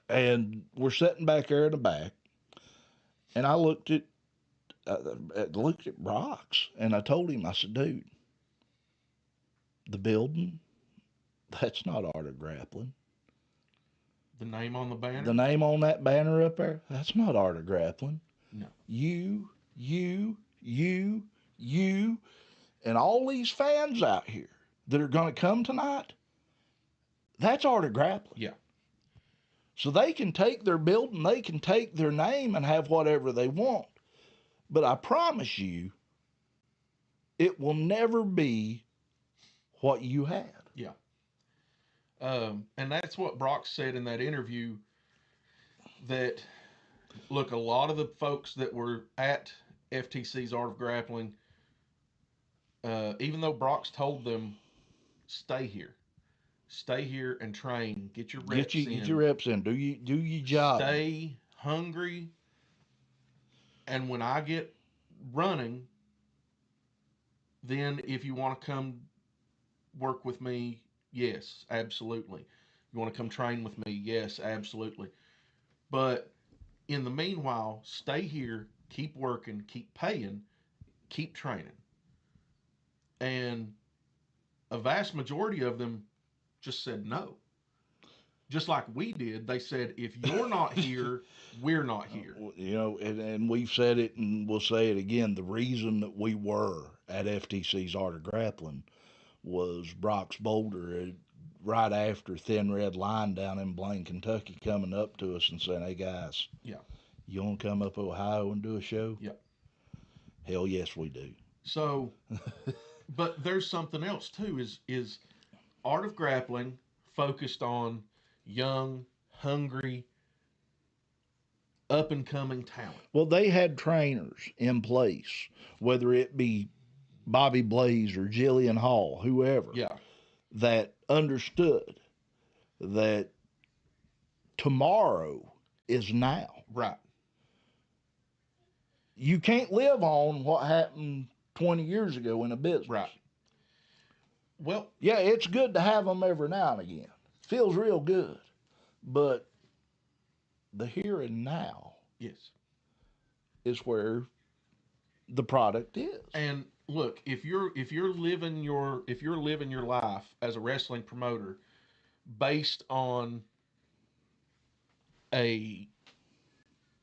and we're sitting back there in the back, and I looked at Brox, and I told him, I said, dude, the building, that's not Art of Grappling. the name on the banner? The name on that banner up there, that's not Art of Grappling. No. You, and all these fans out here that are going to come tonight, that's Art of Grappling. Yeah. So they can take their building, they can take their name and have whatever they want. But I promise you, it will never be what you had. Yeah. And that's what Brox said in that interview, that, look, a lot of the folks that were at FTC's Art of Grappling, even though Brox told them, stay here and train, get your reps in. Get your reps in. Do your job. Stay hungry. And when I get running, then if you want to come work with me, yes, absolutely. You want to come train with me? Yes, absolutely. But in the meanwhile, stay here, keep working, keep paying, keep training. And a vast majority of them just said no. Just like we did, they said, if you're not here, we're not here. You know, and we've said it and we'll say it again. The reason that we were at FTC's Art of Grappling was Brox Boulder right after Thin Red Line down in Blaine, Kentucky, coming up to us and saying, hey, guys, Yeah. You want to come up to Ohio and do a show? Yeah. Hell yes, we do. So, but there's something else too, is Art of Grappling focused on young, hungry, up-and-coming talent. Well, they had trainers in place, whether it be Bobby Blaze or Jillian Hall, whoever, Yeah. that understood that tomorrow is now. Right. You can't live on what happened 20 years ago in a business. Right. Well, Yeah, it's good to have them every now and again. Feels real good. But the here and now yes. is where the product is. And look, if you're living your life as a wrestling promoter based on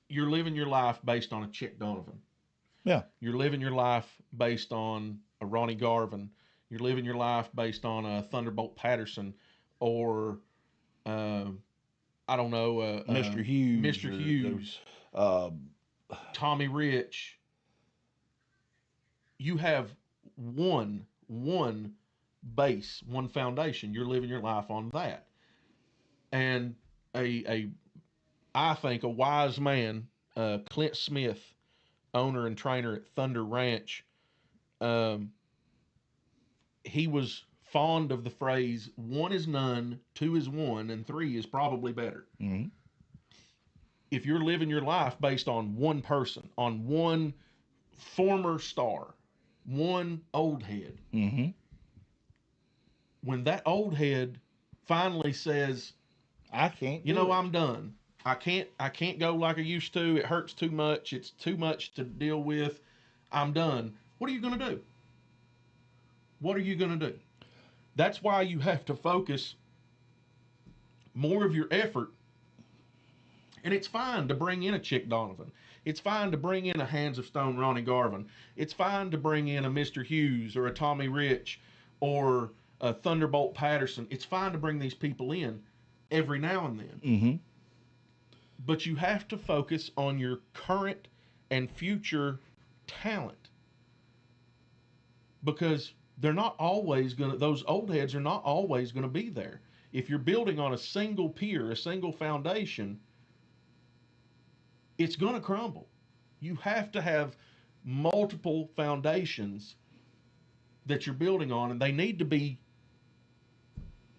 you're living your life based on a Chick Donovan. Yeah. You're living your life based on a Ronnie Garvin. You're living your life based on a Thunderbolt Patterson, or I don't know, Mr. Hughes. Mr. Hughes, Tommy Rich. You have one base, one foundation. You're living your life on that. And I think a wise man, Clint Smith, owner and trainer at Thunder Ranch, he was fond of the phrase, 1 is none, 2 is 1, and 3 is probably better. Mm-hmm. If you're living your life based on one person, on one former star, one old head, Mm-hmm. when that old head finally says, I can't you do know, it. I'm done. I can't go like I used to. It hurts too much. It's too much to deal with. I'm done. What are you going to do? What are you going to do? That's why you have to focus more of your effort. And it's fine to bring in a Chick Donovan. It's fine to bring in a Hands of Stone Ronnie Garvin. It's fine to bring in a Mr. Hughes or a Tommy Rich or a Thunderbolt Patterson. It's fine to bring these people in every now and then. Mm-hmm. But you have to focus on your current and future talent. because they're not always going to, those old heads are not always going to be there. If you're building on a single pier, a single foundation, it's going to crumble. You have to have multiple foundations that you're building on, and they need to be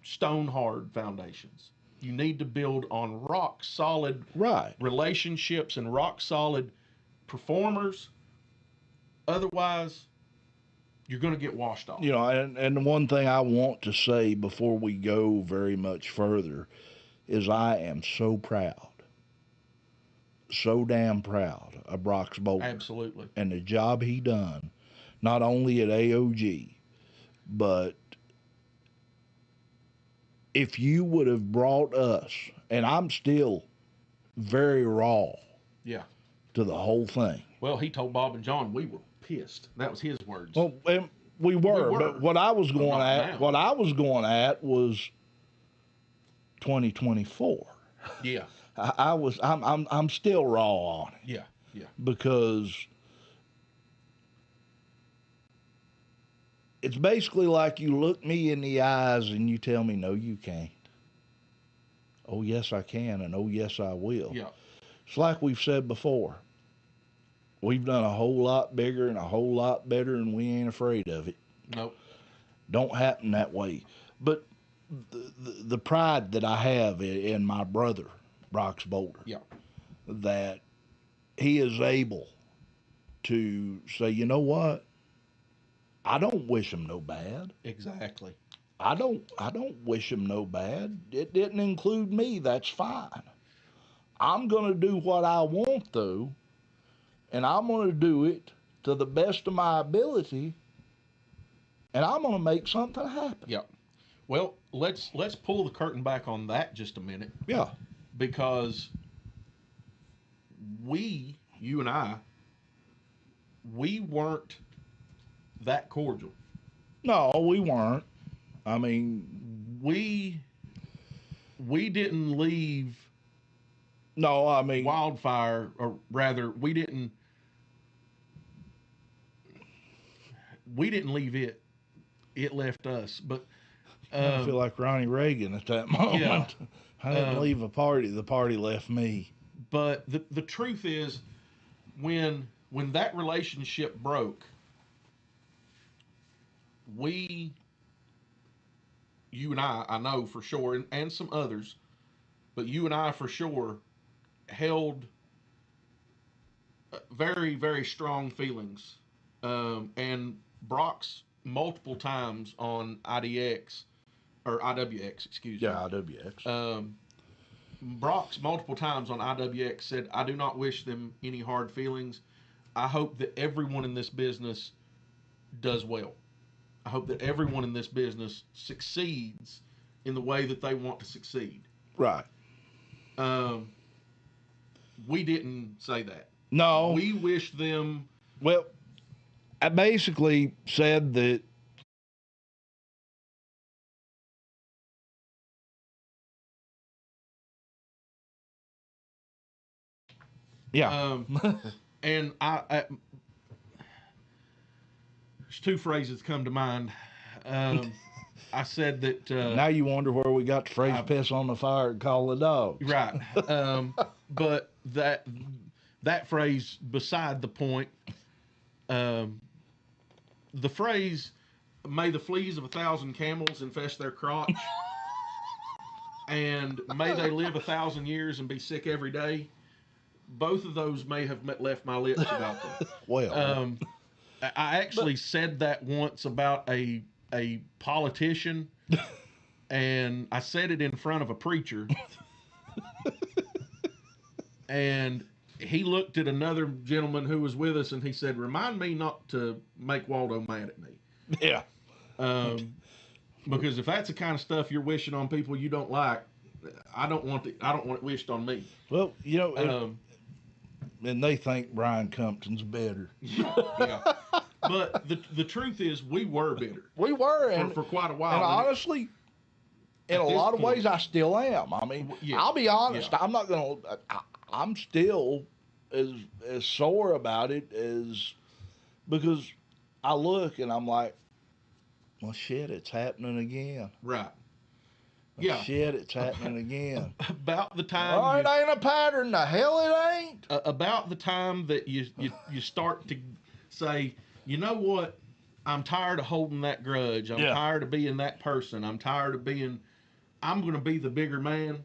stone hard foundations. You need to build on rock solid Right. relationships and rock solid performers. Otherwise, you're going to get washed off. You know, and the one thing I want to say before we go very much further is I am so proud, so damn proud of Brox Boulder. Absolutely. And the job he done, not only at AOG, but if you would have brought us, and I'm still very raw Yeah. to the whole thing. Well, he told Bob and John we were pissed. That was his words. Well, and we were, but what I was going not at was 2024. Yeah. I'm still raw on it. Yeah. Yeah. Because it's basically like you look me in the eyes and you tell me, no, you can't. Oh, yes, I can, and oh, yes, I will. Yeah. It's like we've said before. We've done a whole lot bigger and a whole lot better, and we ain't afraid of it. Nope. Don't happen that way. But the pride that I have in my brother, Brox Boulder, Yeah. that he is able to say, you know what? I don't wish him no bad. Exactly. I don't wish him no bad. It didn't include me. That's fine. I'm going to do what I want to, and I'm going to do it to the best of my ability, and I'm going to make something happen. Yeah. Well, let's pull the curtain back on that just a minute. Yeah. Because you and I, we weren't that cordial. No, we weren't. I mean, we didn't leave no, I mean, Wildfire, or rather, we didn't leave it. It left us. But I feel like Ronnie Reagan at that moment. Yeah. I didn't leave a party. The party left me. But the truth is, when that relationship broke, you and I know for sure, and some others, but you and I for sure held very, very strong feelings. And Brox multiple times on IDX, or IWX, excuse me. Yeah, IWX. Brox multiple times on IWX said, I do not wish them any hard feelings. I hope that everyone in this business does well. I hope that everyone in this business succeeds in the way that they want to succeed. Right. We didn't say that. No. We wish them. Well, I basically said that yeah. And I there's two phrases come to mind. I said that. Now you wonder where we got the phrase "piss on the fire and call the dogs." Right. But that phrase beside the point. The phrase, "May the fleas of 1,000 camels infest their crotch," and "May they live 1,000 years and be sick every day." Both of those may have left my lips about them. Well, I actually said that once about a politician, and I said it in front of a preacher, and he looked at another gentleman who was with us, and he said, "Remind me not to make Waldo mad at me." yeah. Because if that's the kind of stuff you're wishing on people you don't like, I don't want it wished on me. Well, you know, and they think Brian Compton's better. Yeah. But the truth is, we were bitter. We were, for quite a while. And honestly, in a lot of ways, I still am. I mean, Yeah. I'll be honest. Yeah. I'm not gonna. I'm still as sore about it as because I look and I'm like, well, shit, it's happening again. Right. Well, Yeah. shit, it's happening again. About the time Oh, it ain't a pattern. The hell it ain't. about the time that you start to say, you know what? I'm tired of holding that grudge. I'm Yeah. tired of being that person. I'm tired of being. I'm going to be the bigger man.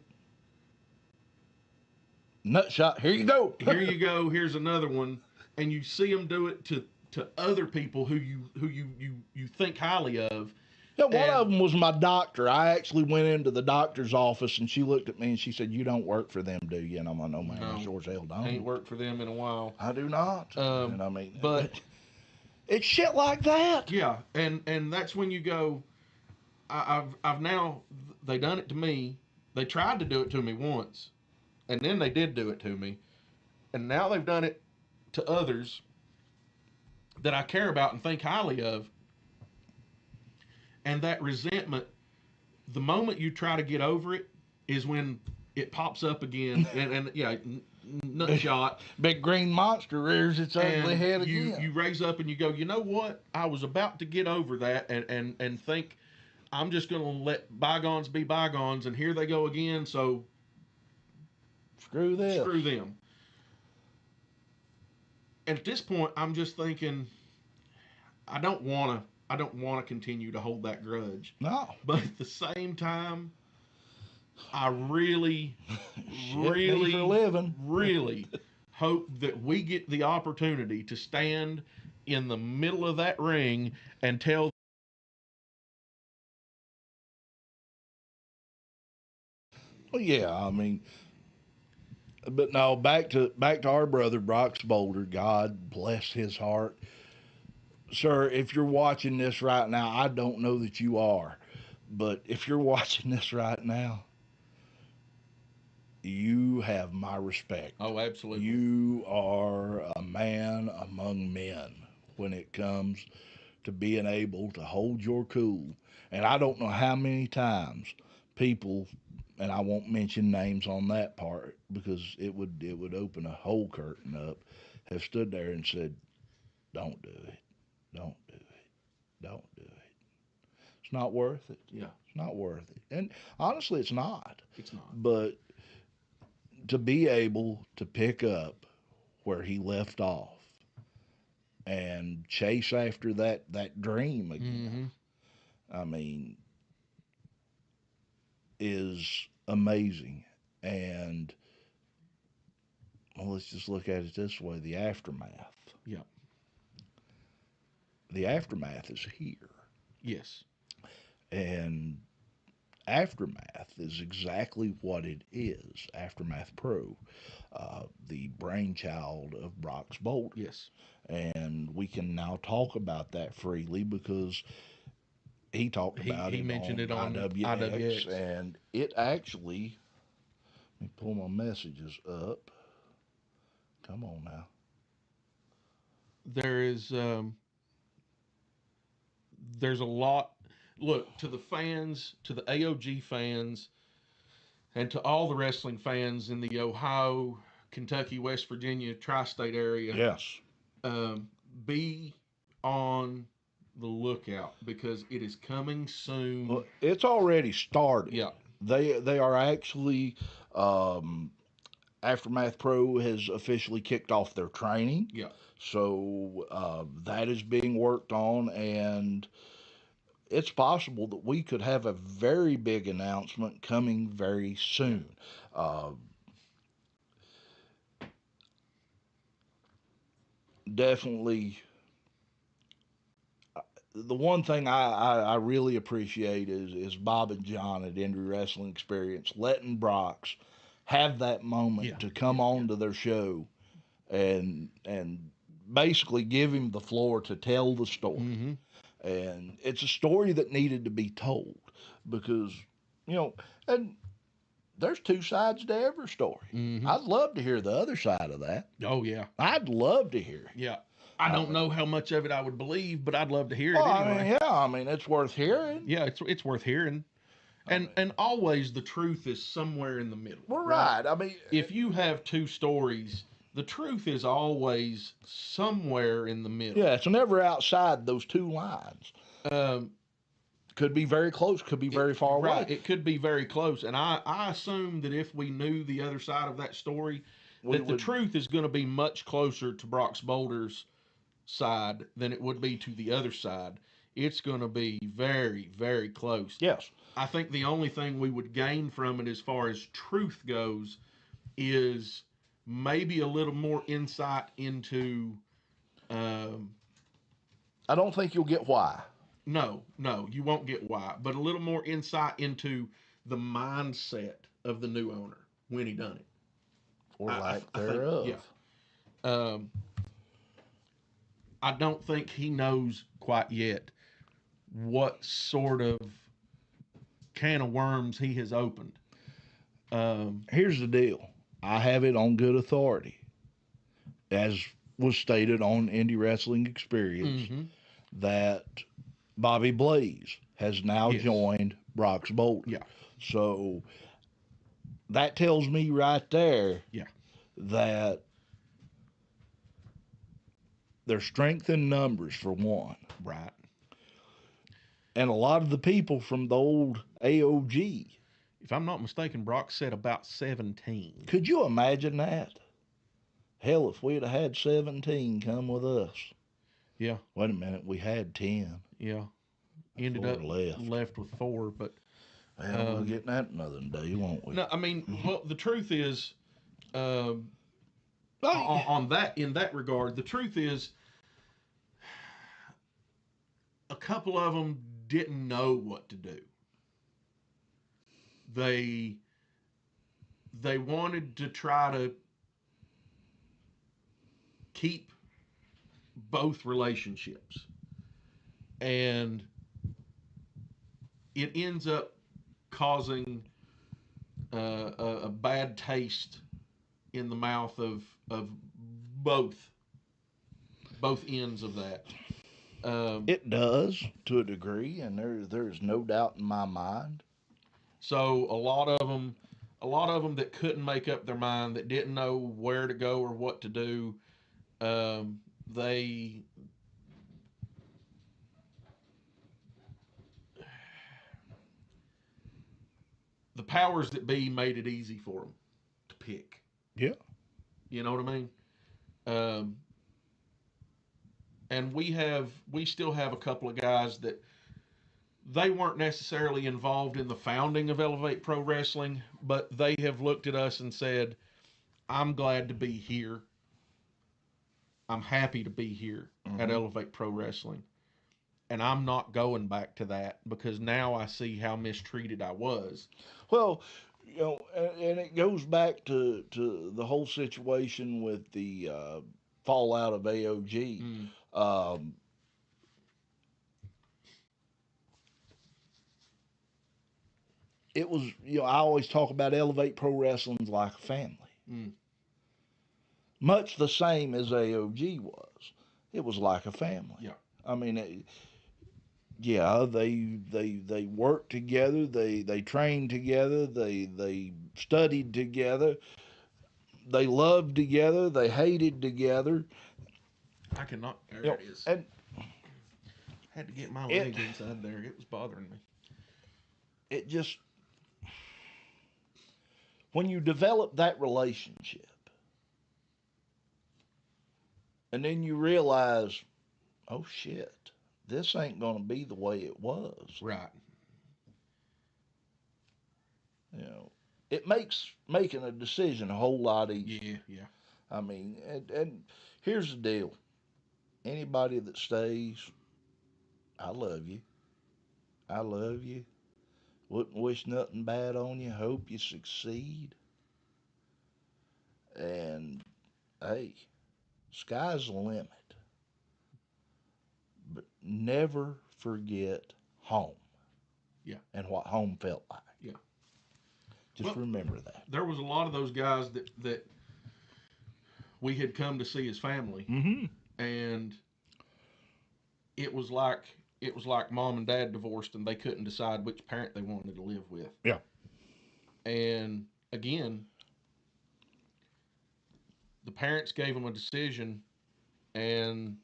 Nut shot. Here you go. Here you go. Here's another one, and you see them do it to other people who you think highly of. Yeah, one And- of them was my doctor. I actually went into the doctor's office and she looked at me and she said, "You don't work for them, do you?" And I'm like, "No, man, I sure as hell don't. Ain't worked for them in a while. I do not." And I mean, but it's shit like that. yeah, and that's when you go. I've now they done it to me. They tried to do it to me once, and then they did do it to me, and now they've done it to others that I care about and think highly of. And that resentment, the moment you try to get over it, is when it pops up again. and yeah, nut shot. Big green monster rears its ugly head again. You raise up and you go, you know what? I was about to get over that and think I'm just going to let bygones be bygones, and here they go again. So Screw this. screw them. And at this point, I'm just thinking, I don't want to continue to hold that grudge. No. But at the same time, I really, For living. really hope that we get the opportunity to stand in the middle of that ring and tell. Well, yeah, I mean, but no, back to our brother Brox Boulder. God bless his heart, sir. If you're watching this right now, I don't know that you are, but if you're watching this right now, you have my respect. Oh, absolutely. You are a man among men when it comes to being able to hold your cool. And I don't know how many times people, and I won't mention names on that part because it would open a whole curtain up, have stood there and said, "Don't do it, don't do it, don't do it. It's not worth it. Yeah, It's not worth it." And honestly, it's not. it's not. But to be able to pick up where he left off and chase after that dream again, I mean, is amazing. And well, let's just look at it this way: the aftermath. Yeah. The aftermath is here, Yes. and Aftermath is exactly what it is. Aftermath Pro, the brainchild of Brox Boulder. Yes. And we can now talk about that freely because he talked about he it mentioned it on IWX, IWX. and it actually. Let me pull my messages up. Come on now. There's a lot. Look, to the fans, to the AOG fans, and to all the wrestling fans in the Ohio, Kentucky, West Virginia tri-state area. Yes. Be on the lookout because it is coming soon. Well, it's already started. Yeah. They are actually. Aftermath Pro has officially kicked off their training. Yeah. So that is being worked on, and it's possible that we could have a very big announcement coming very soon. Definitely, the one thing I really appreciate is Bob and John at Indie Wrestling Experience letting Brox have that moment to come on to their show and basically give him the floor to tell the story. Mm-hmm. And it's a story that needed to be told because, and there's two sides to every story. Mm-hmm. I'd love to hear the other side of that. Oh, yeah. I'd love to hear it. Yeah. I don't know how much of it I would believe, but I'd love to hear it Well, anyway. I mean, it's worth hearing. Yeah, it's worth hearing. And always the truth is somewhere in the middle. We're right. I mean, if you have two stories the truth is always somewhere in the middle. Yeah, it's never outside those two lines. Could be very close, could be very far away. Right, it could be very close. And I assume that if we knew the other side of that story, the truth is going to be much closer to Brox Boulder's side than it would be to the other side. It's going to be very, very close. Yes. I think the only thing we would gain from it as far as truth goes is maybe a little more insight into. I don't think you'll get why. No, you won't get why, but a little more insight into the mindset of the new owner when he done it. Or lack thereof. Yeah. I don't think he knows quite yet what sort of can of worms he has opened. Here's the deal. I have it on good authority, as was stated on Indie Wrestling Experience, that Bobby Blaze has now joined Brox Boulder. Yeah. So that tells me right there that there's strength in numbers, for one. Right. And a lot of the people from the old AOG. If I'm not mistaken, Brock said about 17. Could you imagine that? Hell, if we'd have had 17 come with us. Yeah. Wait a minute, we had 10. Yeah. Ended up left with 4, but well, we'll get that another day, won't we? No, I mean, well, the truth is, on that, in that regard, the truth is, a couple of them didn't know what to do. They wanted to try to keep both relationships, and it ends up causing a bad taste in the mouth of both ends of that. It does, to a degree, and there's no doubt in my mind. So a lot of them that couldn't make up their mind, that didn't know where to go or what to do, the powers that be made it easy for them to pick. Yeah. You know what I mean? And we still have a couple of guys that they weren't necessarily involved in the founding of Elevate Pro Wrestling, but they have looked at us and said, I'm glad to be here. I'm happy to be here at Elevate Pro Wrestling. And I'm not going back to that because now I see how mistreated I was. Well, you know, and it goes back to the whole situation with the fallout of AOG. It was, you know, I always talk about Elevate Pro Wrestling like a family. Much the same as AOG was. It was like a family. Yeah. I mean, they worked together, they trained together, they studied together, they loved together, they hated together. I cannot. There it is. And had to get my leg inside there. It was bothering me. It just, when you develop that relationship, and then you realize, oh shit, this ain't going to be the way it was. Right. You know, it makes making a decision a whole lot easier. Yeah. I mean, and here's the deal. Anybody that stays, I love you. I love you. Wouldn't wish nothing bad on you. Hope you succeed. And, hey, sky's the limit. But never forget home. Yeah. And what home felt like. Yeah. Just remember that. There was a lot of those guys that we had come to see as family. And it was like mom and dad divorced and they couldn't decide which parent they wanted to live with. Yeah. And again, the parents gave them a decision, and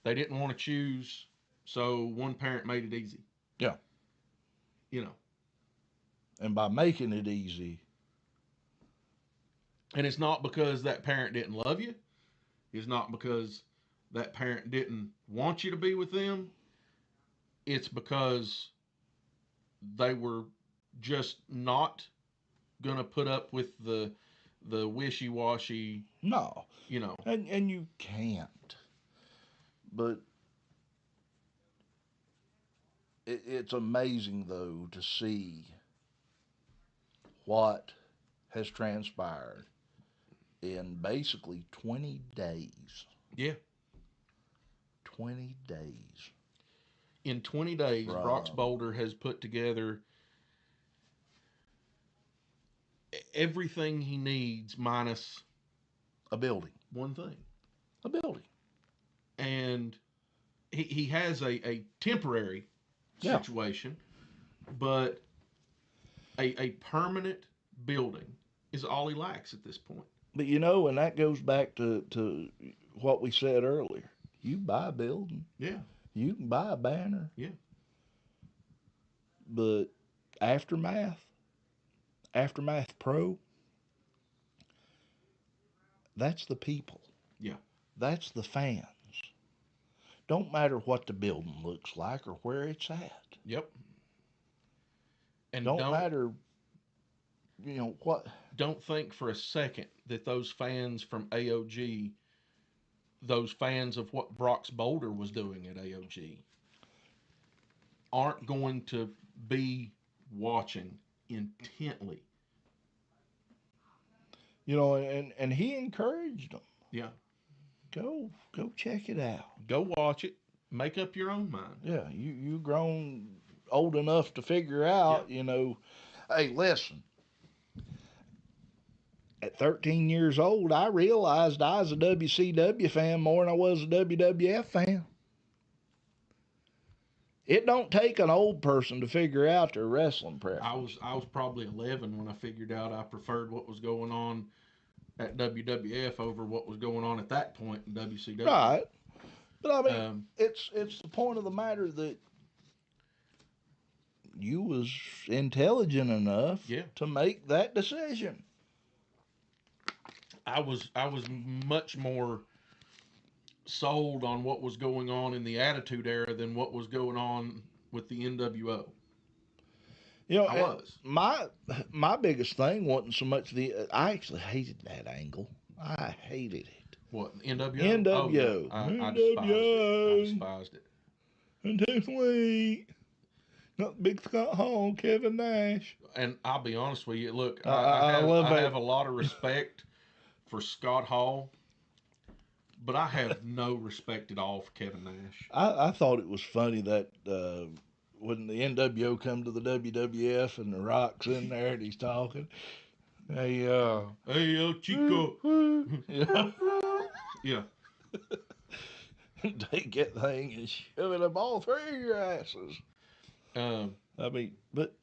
they didn't want to choose, so one parent made it easy. Yeah. You know. And by making it easy. And it's not because that parent didn't love you. It's not because that parent didn't want you to be with them. It's because they were just not going to put up with the wishy-washy. No. You know. And you can't. But it's amazing, though, to see what has transpired in basically 20 days. Yeah. 20 days. In 20 days, Brox Boulder has put together everything he needs minus a building. One thing. A building. And he has a temporary situation, but a permanent building is all he lacks at this point. But you know, and that goes back to what we said earlier. You buy a building. Yeah. You can buy a banner. Yeah. But Aftermath Pro, that's the people. Yeah. That's the fans. Don't matter what the building looks like or where it's at. Yep. And don't matter, you know, what. Don't think for a second that those fans from AOG, those fans of what Brox Boulder was doing at AOG, aren't going to be watching intently. You know, and he encouraged them. Yeah. Go check it out. Go watch it. Make up your own mind. Yeah, you grown old enough to figure out, you know. Hey, listen. At 13 years old, I realized I was a WCW fan more than I was a WWF fan. It don't take an old person to figure out their wrestling preference. I was probably 11 when I figured out I preferred what was going on at WWF over what was going on at that point in WCW. Right. But I mean, it's the point of the matter that you was intelligent enough to make that decision. I was much more sold on what was going on in the Attitude Era than what was going on with the NWO. You know, I was. My biggest thing wasn't so much I actually hated that angle. I hated it. What, NWO? NWO. Oh, yeah. I despised it. And definitely not Big Scott Hall, Kevin Nash. And I'll be honest with you. Look, I have a lot of respect for Scott Hall, but I have no respect at all for Kevin Nash. I thought it was funny that when the NWO come to the WWF and The Rock's in there and he's talking, hey, El Chico. Yeah. Yeah. Take that thing and shove it up all three of your asses. I mean, but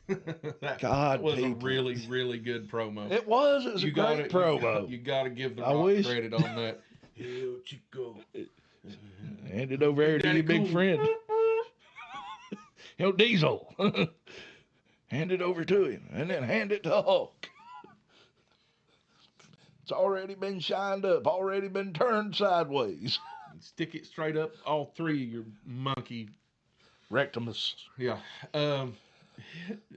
that was people. A really, really good promo. It was. It was a great promo. You got to give the Rock credit on that. El Chico. Hand it over there to your big friend. Diesel. Hand it over to him, and then hand it to Hulk. It's already been shined up, already been turned sideways. Stick it straight up all three of your monkey rectumus. Yeah.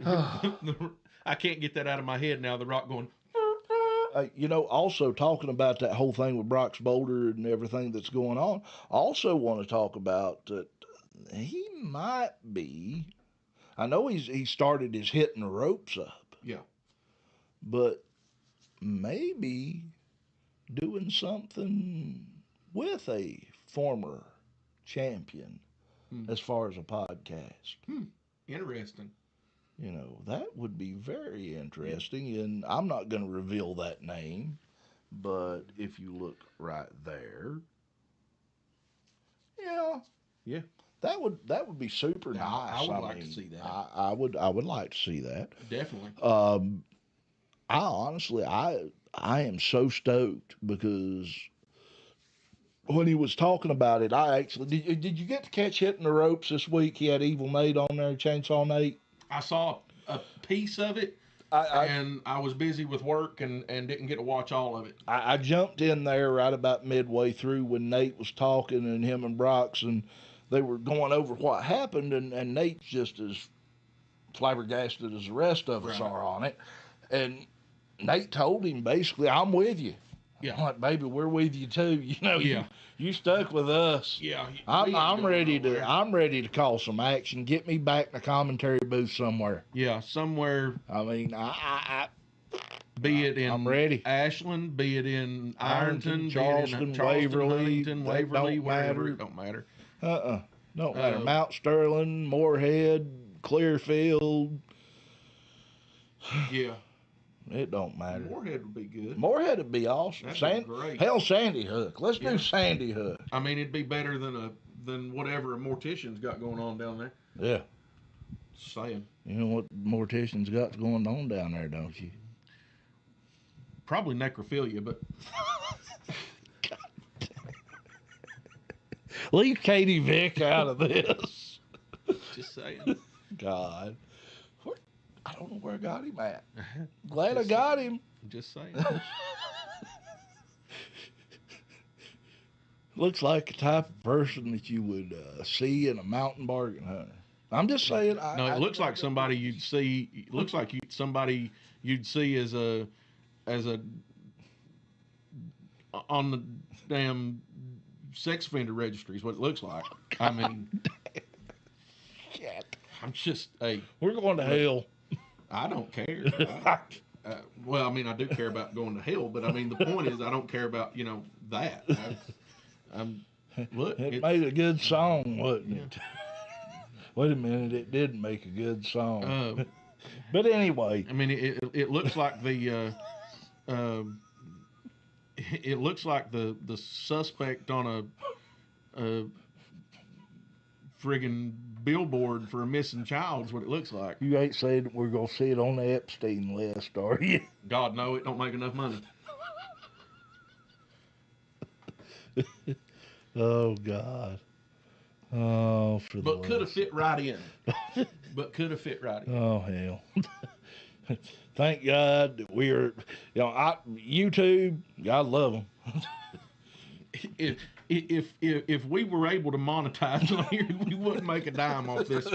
I can't get that out of my head now. The Rock going. You know, also talking about that whole thing with Brox Boulder and everything that's going on, also want to talk about that he might be. I know he started his hitting the ropes up. Yeah. But maybe doing something with a former champion as far as a podcast. Interesting. You know, that would be very interesting, and I'm not going to reveal that name, but if you look right there, yeah, that would be super nice. I would like to see that. I would like to see that. Definitely. I am so stoked because when he was talking about it, I actually did you get to catch hitting the ropes this week? He had Evil Nate on there, Chainsaw Nate. I saw a piece of it, and I was busy with work and didn't get to watch all of it. I jumped in there right about midway through when Nate was talking and him and Brox, and they were going over what happened, and Nate's just as flabbergasted as the rest of us are on it. And Nate told him basically, I'm with you. Yeah. I'm like, baby, we're with you too. You know, Yeah. you stuck with us. Yeah. I'm ready to call some action. Get me back in the commentary booth somewhere. Yeah, somewhere. I mean, Be it in I'm ready. Ashland, be it in Ironton, Charleston, be it in Waverly, Huntington, that Waverly, don't wherever, matter. it don't matter. Don't matter. Mount Sterling, Moorhead, Clearfield. Yeah. It don't matter. Moorhead would be good. Moorhead would be awesome. That'd be great. Hell, Sandy Hook. Let's Yeah. do Sandy Hook. I mean, it'd be better than whatever a mortician's got going on down there. Yeah. Just saying. You know what Mortician's got going on down there, don't you? Probably necrophilia, but Leave Katie Vick out of this. just saying. God. I don't know where I got him at. Glad I got him. Just saying. Looks like the type of person that you would see in a mountain bargain hunter. I'm just saying. No, it looks like somebody you'd see. It looks like somebody you'd see as a on the damn sex offender registry is what it looks like. I mean, Shit. I'm just We're going to hell. I don't care. Well, I mean, I do care about going to hell, but I mean, the point is, I don't care about that. Look, It made a good song, wasn't it? Wait a minute, it did make a good song. But anyway, I mean, it looks like the it looks like the suspect on a friggin' billboard for a missing child is what it looks like. you ain't saying that we're going to see it on the Epstein list, are you? God, no, it don't make enough money. Oh, God. Oh, for the But could have Lord. fit right in. But could have fit right in. Oh, hell. Thank God that we are, YouTube, God love them. If we were able to monetize on here, we wouldn't make a dime off this.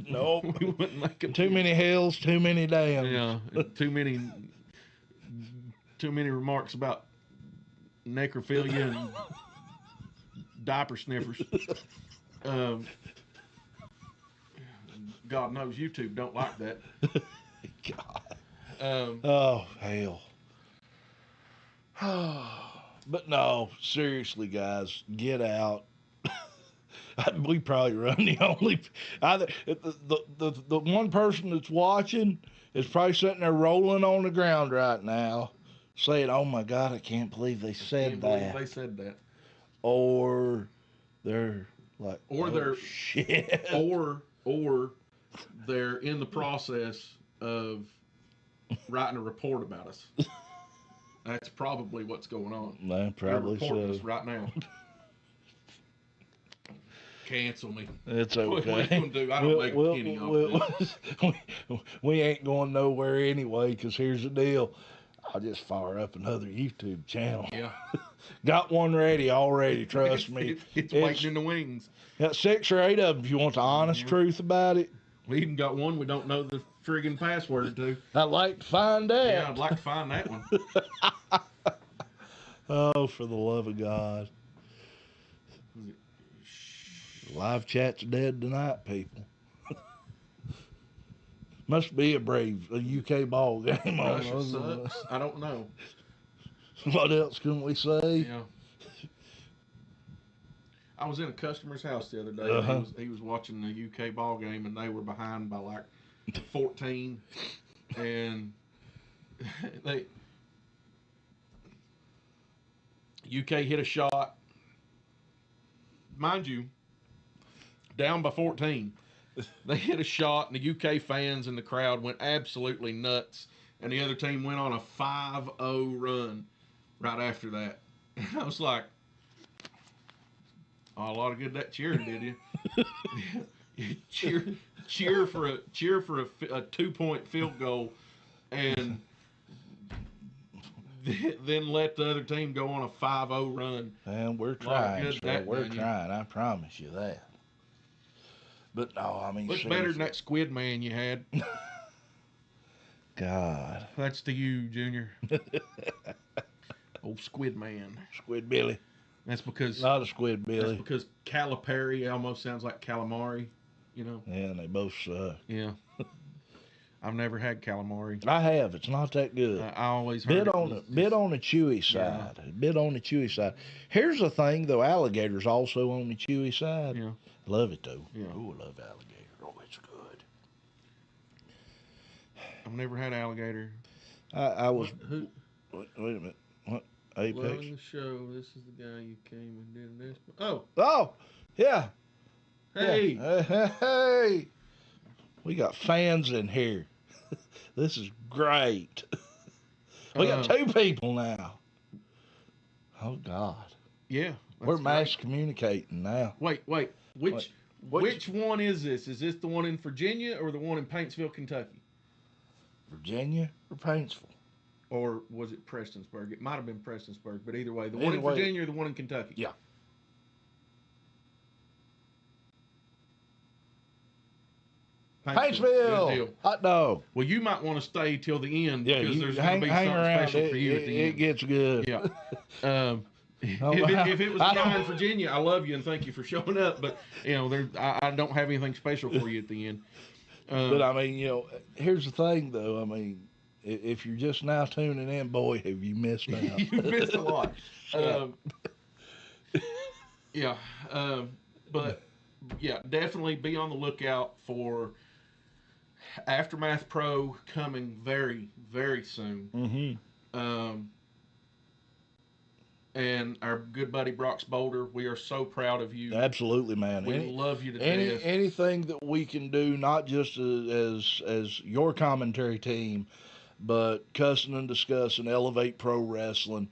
Nope. We wouldn't make a Too many hills, too many dams. Yeah, too many remarks about necrophilia and diaper sniffers. God knows YouTube don't like that. God. Um, Hell. But no, seriously, guys, get out. We probably run the only. The one person that's watching is probably sitting there rolling on the ground right now, saying, "Oh my God, I can't believe they said can't believe that." they said that. Or they're like, Or "Oh, they're- shit." Or they're in the process of writing a report about us. That's probably what's going on. They They're probably reporting us so. right now. Cancel me. It's What you okay. gonna do? I don't make a penny off this. We ain't going nowhere anyway, because here's the deal. I'll just fire up another YouTube channel. Yeah. Got one ready already, trust me. It's waiting in the wings. Got 6 or 8 of them if you want the honest truth about it. We even got one we don't know the friggin' password to. I'd like to find Yeah, out. I'd like to find that one. Oh, for the love of God. Live chat's dead tonight, people. Must be a UK ball game on. Russia sucks. I don't know. What else can we say? Yeah. I was in a customer's house the other day. Uh-huh. And he was watching the UK ball game, and they were behind by like 14, and UK hit a shot. Mind you, down by 14. They hit a shot, and the UK fans in the crowd went absolutely nuts. and the other team went on a 5-0 run right after that. And I was like, oh, a lot of good that cheering, did you? cheer for a 2-point field goal, and then let the other team go on a 5-0 run. And we're A lot of trying, good sir. that We're done you. trying. I promise you that. But no, I mean, Looks better than that squid man you had. God. That's to you, Junior. Old squid man. Squid Billy. That's because Not a Squid Billy. That's because Calipari almost sounds like calamari, you know. Yeah, and they both suck. Yeah. I've never had calamari. I have. It's not that good. I always heard Bit on the chewy side. Yeah. Bit on the chewy side. Here's the thing, though. Alligator's also on the chewy side. Yeah. Love it though. Yeah. Oh, I love alligator. Oh, it's good. I've never had alligator. I was. Who? Wait a minute. What? Apex. Loving the show. This is the guy you came and did this. Oh. Oh, yeah. Hey. Yeah. Hey. We got fans in here. This is great. We got two people now. Oh God. Yeah. We're mass great. communicating now. Wait. Which one is this? Is this the one in Virginia or the one in Paintsville, Kentucky? Virginia or Paintsville? Or was it Prestonsburg? It might have been Prestonsburg, but either way, the one in Virginia or the one in Kentucky? Yeah. Paintsville. Hot dog. Well, you might want to stay till the end because there's hang, going to be something around. special for you at the end. end. It gets good. Yeah. If it was a guy in Virginia, I love you and thank you for showing up, but you know, I don't have anything special for you at the end. But I mean, you know, here's the thing, though. I mean, if you're just now tuning in, boy, have you missed out. You missed a lot. Yeah. But yeah, definitely be on the lookout for Aftermath Pro coming very, very soon. Mm-hmm. And our good buddy Brox Boulder, we are so proud of you. Absolutely, man. We love you to death. Anything that we can do, not just as your commentary team, but Cussin Discussin, Elevate Pro Wrestling.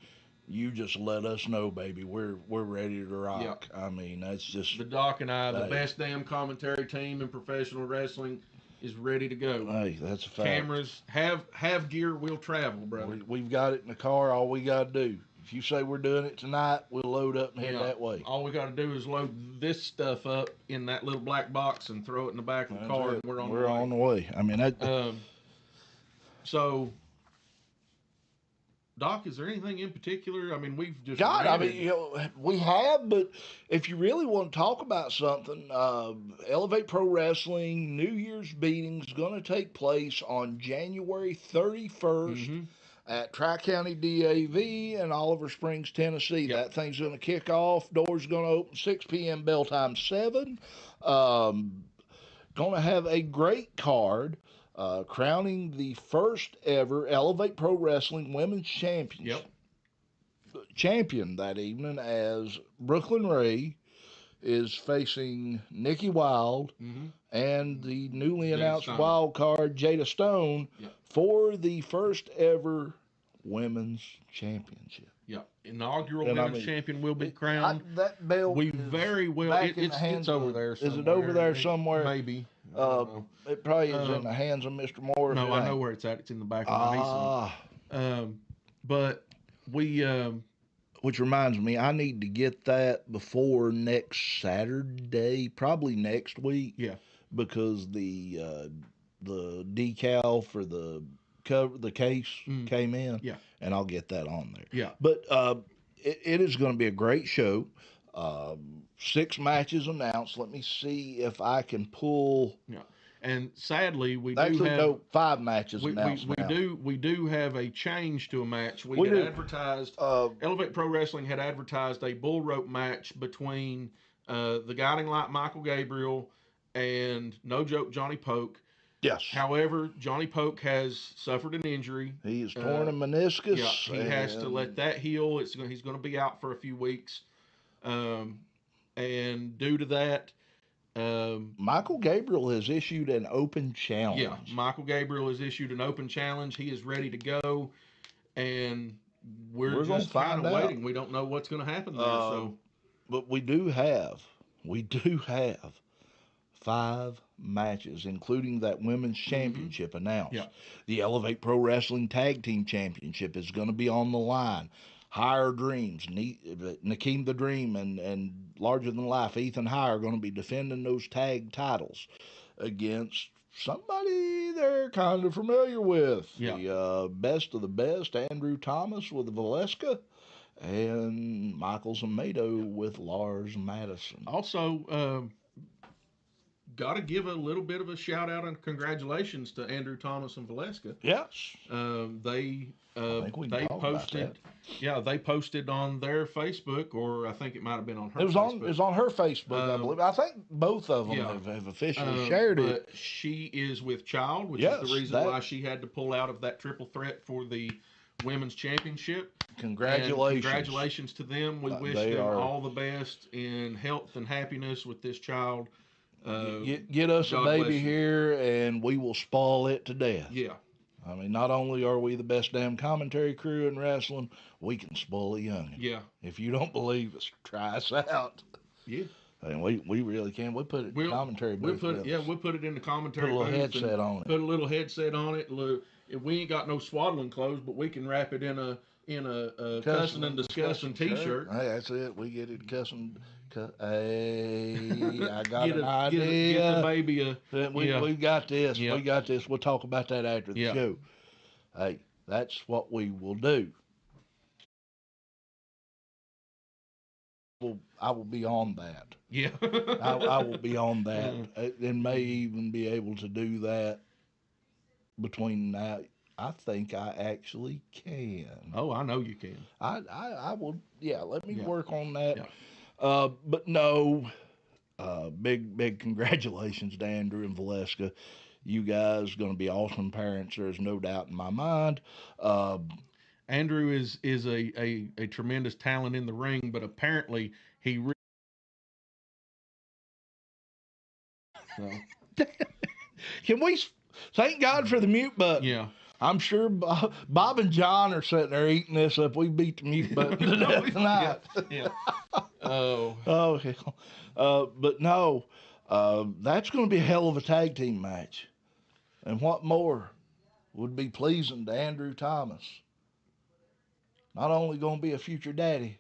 You just let us know, baby. We're ready to rock. Yep. I mean, that's just the Doc and I, the best damn commentary team in professional wrestling, is ready to go. Hey, that's a fact. Cameras, have gear, we'll travel, brother. We've got it in the car. All we got to do. If you say we're doing it tonight, we'll load up and head that way. All we got to do is load this stuff up in that little black box and throw it in the back of the car, and we're on the way. I mean, that. So, Doc, is there anything in particular? I mean, we've just we have, but if you really want to talk about something, Elevate Pro Wrestling New Year's meeting is going to take place on January 31st. Mm-hmm. At Tri-County DAV in Oliver Springs, Tennessee. Yep. That thing's going to kick off. Doors going to open 6 p.m. bell time 7. Going to have a great card crowning the first ever Elevate Pro Wrestling Women's Championship. Yep. Champion that evening as Brooklyn Ray is facing Nikki Wild and the newly announced wild card Jada Stone for the first ever women's championship. Yeah, inaugural women's champion will be crowned. That belt very well. It's over there somewhere. Is it over there somewhere? Maybe. It probably is in the hands of Mr. Moore. No, I know where it's at. It's in the back of my Nissan. But we... which reminds me, I need to get that before next Saturday, probably next week. Yeah. Because the decal for the cover, the case came in. Yeah. And I'll get that on there. Yeah. But it is going to be a great show. 6 matches announced. Let me see if I can pull. Yeah. And sadly, we actually do have 5 matches announced. We do have a change to a match. We had advertised. Elevate Pro Wrestling had advertised a bull rope match between the Guiding Light Michael Gabriel and No Joke Johnny Poke. Yes. However, Johnny Poke has suffered an injury. He is torn a meniscus. Yeah, he has to let that heal. He's going to be out for a few weeks. And due to that, Michael Gabriel has issued an open challenge. Yeah, Michael Gabriel has issued an open challenge. He is ready to go, and we're gonna just kind find of out. waiting. We don't know what's going to happen there. So, But we do have 5 matches, including that women's championship announced. Yeah. The Elevate Pro Wrestling Tag Team Championship is going to be on the line. Higher Dreams, Nakeem the Dream, and Larger Than Life, Ethan High are going to be defending those tag titles against somebody they're kind of familiar with. Yeah. The best of the best, Andrew Thomas with Valeska, and Michael Zamato with Lars Madison. also, got to give a little bit of a shout out and congratulations to Andrew Thomas and Valeska. Yes. They think we can they talk about posted, yeah, they posted on their Facebook, or I think it might have been on her. It was Facebook. on her Facebook, I believe. I think both of them yeah. have officially shared it. But she is with child, which Yes, is the reason why she had to pull out of that triple threat for the women's championship. Congratulations. And congratulations to them. We wish them all the best in health and happiness with this child. Get us God a bless baby you. here, and we will spoil it to death. Yeah. I mean, not only are we the best damn commentary crew in wrestling, we can spoil a youngin'. Yeah. If you don't believe us, try us out. Yeah. I mean, we really can. We put it in the commentary booth. We'll put it in the commentary Put a little booth headset on it. Put a little headset on it. We ain't got no swaddling clothes, but we can wrap it in a Cussin and Discussin t-shirt. Hey, that's it. We get it cussing. Hey, I got an idea. Get the baby we got this. Yeah. We got this. We'll talk about that after the show. Hey, that's what we will do. I will be on that. Yeah. I will be on that, and may even be able to do that between now. I think I actually can. Oh, I know you can. I will. Yeah, let me work on that. Yeah. But no, big congratulations to Andrew and Valeska. You guys going to be awesome parents. There's no doubt in my mind. Andrew is a tremendous talent in the ring, but apparently he. Can we thank God for the mute button? Yeah. I'm sure Bob and John are sitting there eating this up. We beat the mute button to death tonight. Yeah. Oh. Oh, hell. But no, that's going to be a hell of a tag team match. And what more would be pleasing to Andrew Thomas? Not only going to be a future daddy,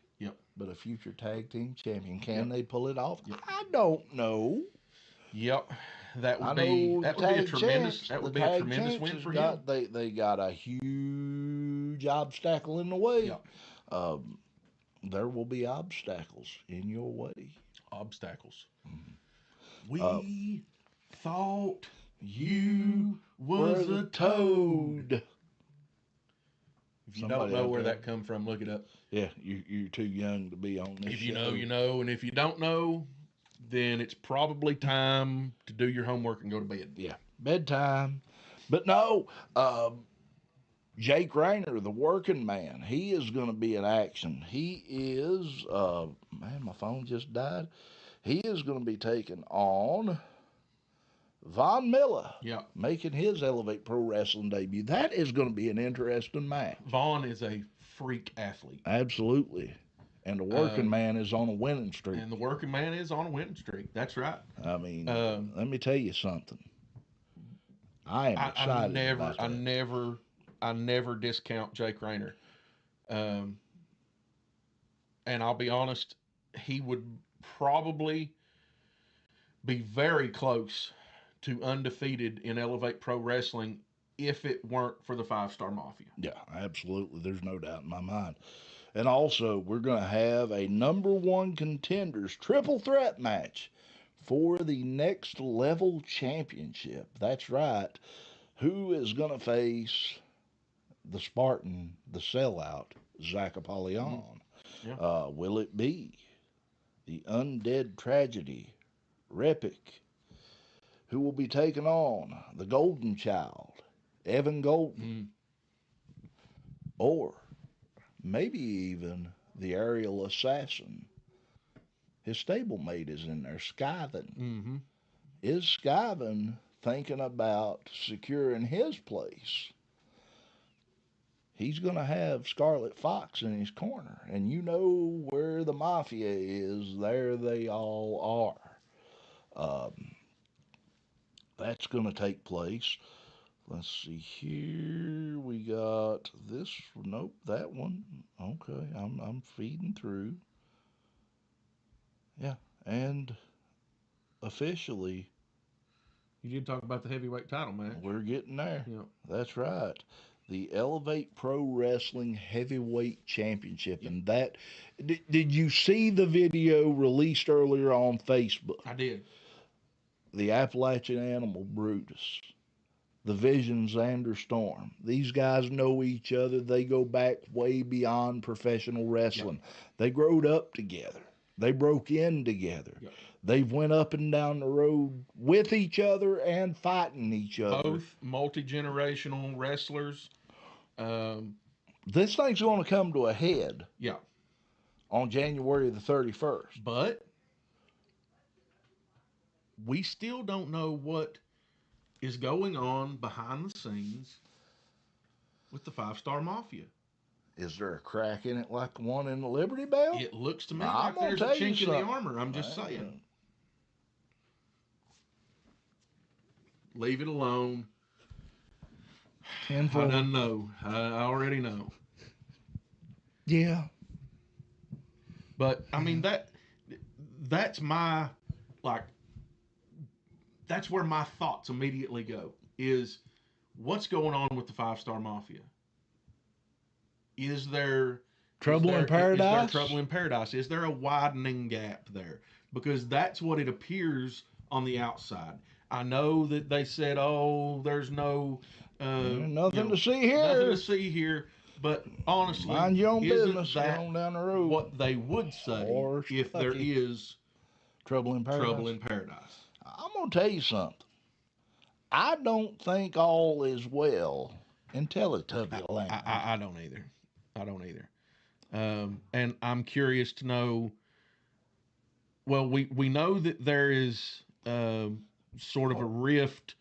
but a future tag team champion. Can they pull it off? I don't know. Yep. That would be a tremendous win for him. They got a huge obstacle in the way. Yep. There will be obstacles in your way. Obstacles. We thought you was a toad. If you don't know where that come from, look it up. Yeah, you're too young to be on this. If you know, you know, and if you don't know, then it's probably time to do your homework and go to bed. Yeah, bedtime. But no, Jake Rayner, the working man, he is going to be in action. He is, man, my phone just died. He is going to be taking on Von Miller, making his Elevate Pro Wrestling debut. That is going to be an interesting match. Vaughn is a freak athlete. Absolutely. And the working man is on a winning streak. And the working man is on a winning streak. That's right. I mean, let me tell you something. I am excited about that. I never discount Jake Rayner. And I'll be honest, he would probably be very close to undefeated in Elevate Pro Wrestling if it weren't for the 5-Star Mafia. Yeah, absolutely. There's no doubt in my mind. And also, we're going to have a number 1 contenders triple threat match for the next level championship. That's right. Who is going to face the Spartan, the sellout, Zach Apollyon? Yeah. Will it be the Undead Tragedy, Repic, who will be taking on the Golden Child, Evan Golden? Or maybe even the aerial assassin his stablemate is in there, Skyven. Mm-hmm. Is Skyven thinking about securing his place? He's going to have Scarlet Fox in his corner. And you know where the mafia is, there they all are. That's going to take place. Let's see here. We got this. Nope, that one. Okay, I'm feeding through. Yeah, and officially, You did talk about the heavyweight title match. we're getting there. Yeah. That's right. The Elevate Pro Wrestling Heavyweight Championship. And that, did you see the video released earlier on Facebook? I did. The Appalachian Animal Brutus, the Vision Xander Storm. These guys know each other. They go back way beyond professional wrestling. Yep. They growed up together. They broke in together. Yep. They've went up and down the road with each other and fighting each other. Both multi-generational wrestlers. This thing's going to come to a head. Yeah. On January the 31st. But we still don't know what is going on behind the scenes with the 5-Star Mafia. Is there a crack in it like the one in the Liberty Bell? It looks to me I'm like there's a gonna tell you chink in the something. armor. I'm just saying. Leave it alone. I don't know. I already know. Yeah. But I mean that's my that's where my thoughts immediately go is what's going on with the 5-Star Mafia? Is there Trouble in Paradise? Is there trouble in paradise? Is there a widening gap there? Because that's what it appears on the outside. I know that they said, "Oh, there's no nothing to see here. Nothing to see here." But honestly, mind your own isn't business. that On down the road. what they would say Or if there Kentucky. is Trouble in Paradise. trouble in paradise? I'm gonna tell you something. I don't think all is well in Teletubby land. I don't either. I don't either. And I'm curious to know. Well, we know that there is sort of a rift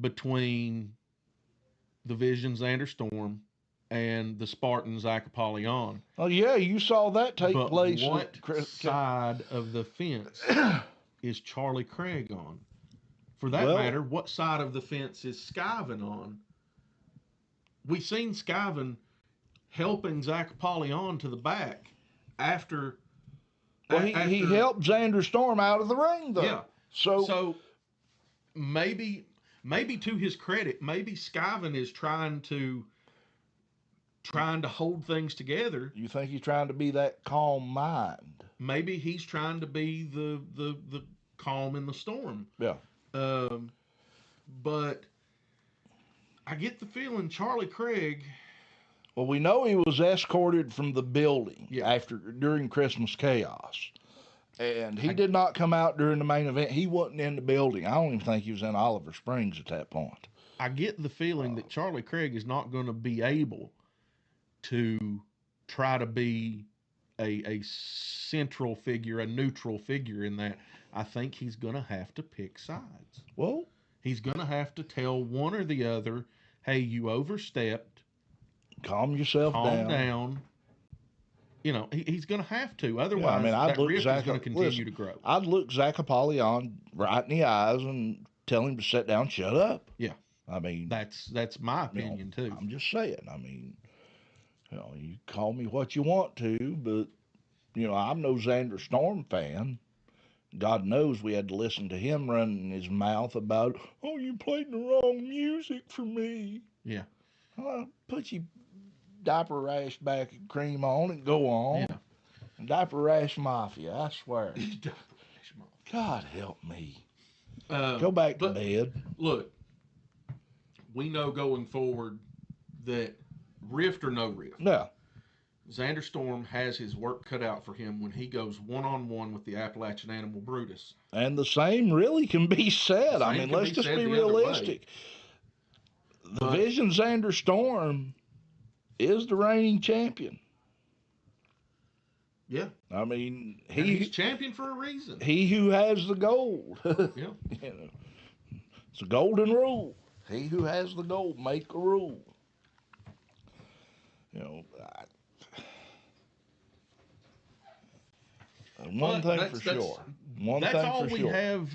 between the Vision Xander Storm and the Spartan Zach Apollyon. Oh yeah, you saw that take But place. what side of the fence is Charlie Craig on? For that matter, what side of the fence is Skyven on? We've seen Skyven helping Zach Apollyon to the back after. Well, he helped Xander Storm out of the ring, though. Yeah. So maybe to his credit, maybe Skyven is trying to hold things together. You think he's trying to be that calm mind? Maybe he's trying to be the calm in the storm. Yeah. But I get the feeling Charlie Craig. Well, we know he was escorted from the building Yeah. during Christmas Chaos. And he did not come out during the main event. He wasn't in the building. I don't even think he was in Oliver Springs at that point. I get the feeling that Charlie Craig is not going to be able to try to be a central figure, a neutral figure in that. I think he's going to have to pick sides. Well, he's going to have to tell one or the other, hey, you overstepped. Calm yourself down. You know, he's going to have to. Otherwise, I'd that rift is going to continue to grow. I'd look Zach Apollyon right in the eyes and tell him to sit down, shut up. Yeah. I mean, that's my opinion, too. I'm just saying. I mean, you call me what you want to, but, I'm no Xander Storm fan. God knows we had to listen to him running his mouth about, oh, you played the wrong music for me. Yeah. Put your diaper rash back and cream on and go on. Yeah. Diaper rash mafia, I swear. Diaper rash mafia. God help me. Go back to bed. Look, we know going forward that rift or no rift. No. Xander Storm has his work cut out for him when he goes one-on-one with the Appalachian Animal Brutus. And the same really can be said. I mean, let's just be realistic. The Vision Xander Storm is the reigning champion. Yeah. I mean, He's champion for a reason. he who has the gold. Yeah. You know, it's a golden rule. He who has the gold make a rule. You know, one thing for sure. That's all we have.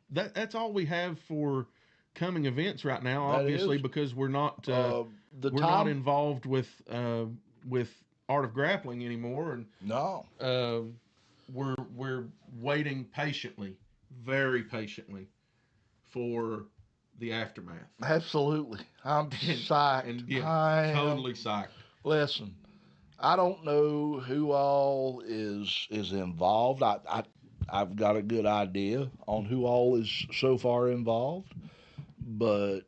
That's all we have for coming events right now. That Obviously, is. because we're not The we're time, not involved with Art of Grappling anymore, and no. we're waiting patiently, very patiently, for the aftermath. Absolutely. I'm psyched. And yeah, I totally psyched. Listen, I don't know who all is involved. I've got a good idea on who all is so far involved, but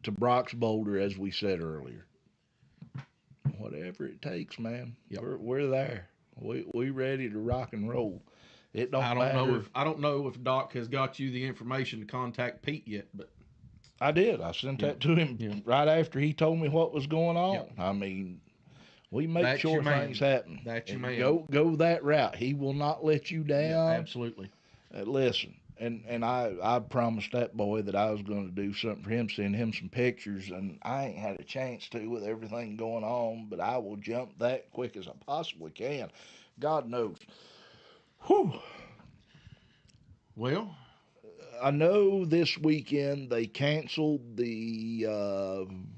to Brox Boulder, as we said earlier, whatever it takes, man. Yep. We're there. We ready to rock and roll. It don't I matter. don't know if Doc has got you the information to contact Pete yet, but I did. I sent that to him right after he told me what was going on. Yep. I mean, we make That's sure your man. things happen. That's your And man. Go that route. He will not let you down. Yeah, absolutely. Listen, and I promised that boy that I was going to do something for him, send him some pictures, and I ain't had a chance to with everything going on, but I will jump that quick as I possibly can. God knows. Whew. Well, I know this weekend they canceled the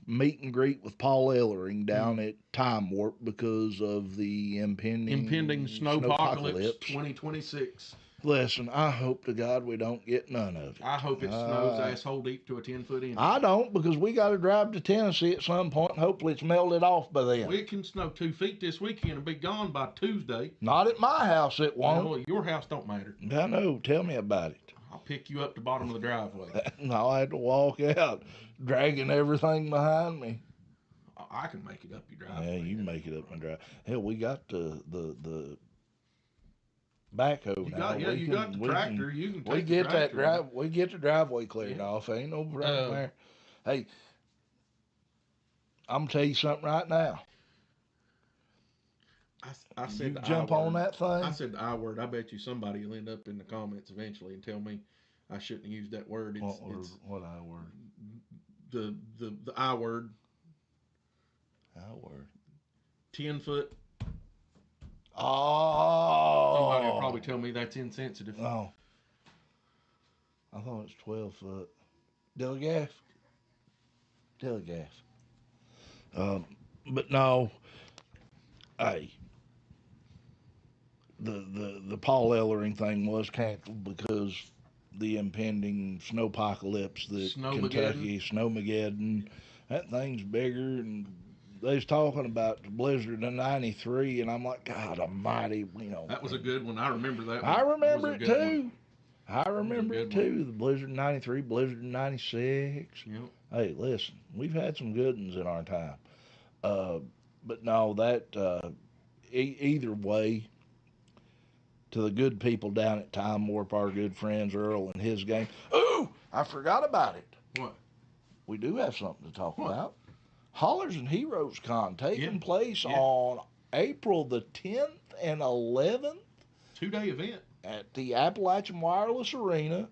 meet and greet with Paul Ellering down at Time Warp because of the impending snowpocalypse 2026. Listen, I hope to God we don't get none of it. I hope it snows asshole deep to a 10-foot inch. I don't, because we got to drive to Tennessee at some point, and hopefully it's melted off by then. It can snow 2 feet this weekend and be gone by Tuesday. Not at my house, it won't. Well, your house don't matter. I know. Tell me about it. I'll pick you up the bottom of the driveway. I'll have to walk out, dragging everything behind me. I can make it up your driveway. Yeah, you can make it up my drive. Hell, we got the backhoe now. You got the tractor. You can take we get the tractor. that drive. We get the driveway cleared off. Ain't no problem there. Hey, I'm gonna tell you something right now. I said you jump on that thing. I said the I word. I bet you somebody will end up in the comments eventually and tell me I shouldn't have used that word. What I word? The I word. I word. 10-foot. Oh. Somebody will probably tell me that's insensitive. Oh. I thought it was 12 foot. Telegaff. But no. Hey. The Paul Ellering thing was canceled because the impending snowpocalypse that Kentucky, Snowmageddon, that thing's bigger, and they was talking about the blizzard of '93, and I'm like, God Almighty, you know. That was a good one. I remember that one. I remember it too. One. I remember it too. The blizzard in '93, blizzard in '96. Yep. Hey, listen, we've had some good ones in our time. But no, that either way, to the good people down at Time Warp, our good friends Earl and his gang. Ooh, I forgot about it. What? We do have something to talk about. Hollers and Heroes Con taking place Yeah. on April the 10th and 11th. 2-day event. At the Appalachian Wireless Arena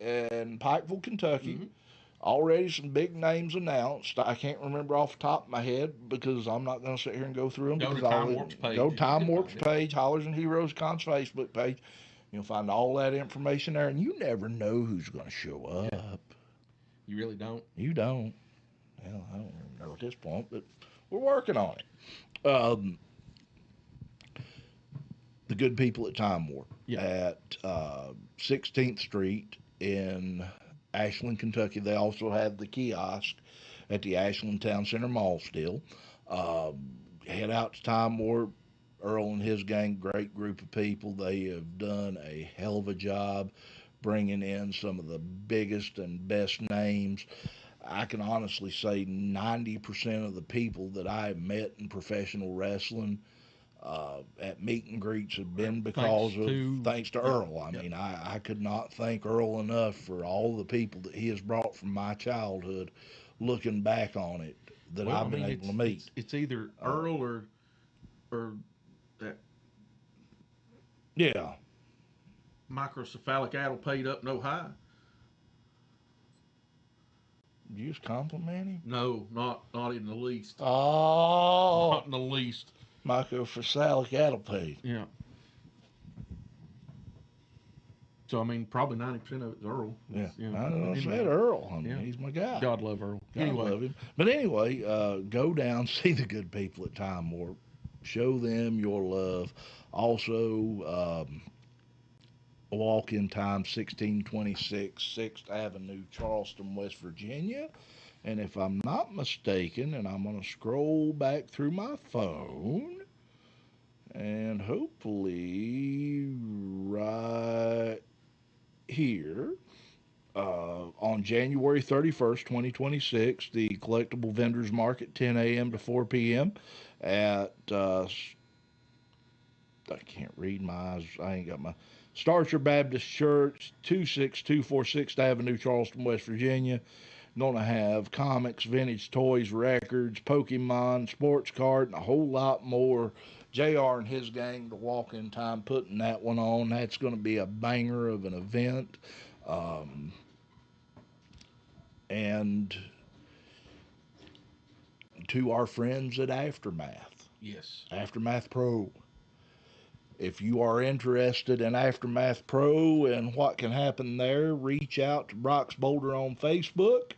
in Pikeville, Kentucky. Mm-hmm. Already some big names announced. I can't remember off the top of my head because I'm not going to sit here and go through them. Go to Time Warp's page. Go to Time Warp's page, Hollers and Heroes Con's Facebook page. You'll find all that information there, and you never know who's going to show up. Yeah. You really don't? You don't. Well, I don't even know at this point, but we're working on it. The good people at Time Warp at 16th Street in Ashland, Kentucky. They also have the kiosk at the Ashland Town Center Mall still. Head out to Time Warp. Earl and his gang, great group of people. They have done a hell of a job bringing in some of the biggest and best names. I can honestly say 90% of the people that I have met in professional wrestling at meet and greets have been thanks to Earl. I mean, I could not thank Earl enough for all the people that he has brought from my childhood, looking back on it, that I've been able to meet. It's either Earl or that Yeah. microcephalic addle paid up no high. You just compliment him? No, not in the least. Oh, Not in the least. microcephalic addlepate. Yeah. So I mean, probably 90% of it's Earl. Yeah, You I know, said anyway. Earl. I mean, Yeah. he's my guy. God love Earl. God Anyway, love him. But anyway, go down, see the good people at Time Warp. Show them your love. Also, walk-in time 1626 6th Avenue, Charleston, West Virginia. And if I'm not mistaken, and I'm going to scroll back through my phone, and hopefully right here, on January 31st, 2026, the Collectible Vendors Market, 10 a.m. to 4 p.m. at, I can't read my eyes, I ain't got my, Starcher Baptist Church, 26246 Avenue, Charleston, West Virginia. Going to have comics, vintage toys, records, Pokemon, sports card, and a whole lot more. JR and his gang, the walk-in time, putting that one on. That's going to be a banger of an event. And to our friends at Aftermath, yes. Aftermath Pro. If you are interested in Aftermath Pro and what can happen there, reach out to Brox Boulder on Facebook,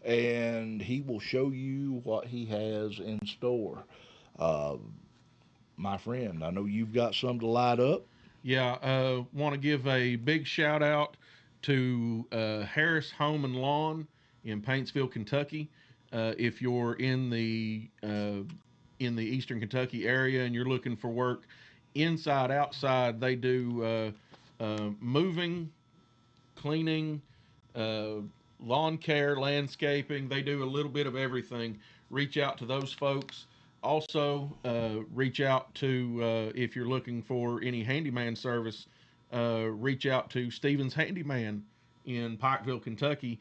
and he will show you what he has in store. My friend, I know you've got some to light up. Yeah, want to give a big shout out to Harris Home and Lawn in Paintsville, Kentucky. If you're in the Eastern Kentucky area and you're looking for work inside, outside, they do moving, cleaning, uh, lawn care, landscaping. They do a little bit of everything. Reach out to those folks. Also, reach out to, if you're looking for any handyman service, reach out to Stevens Handyman in Pikeville, Kentucky.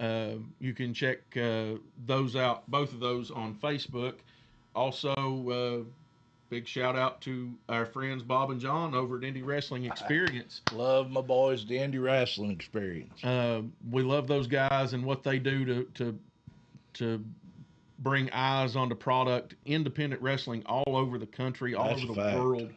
You can check those out, both of those on Facebook. Also, big shout out to our friends Bob and John over at Indie Wrestling Experience. Love my boys, the Indie Wrestling Experience. We love those guys and what they do to bring eyes onto product, independent wrestling all over the country, all That's over a the fact. world.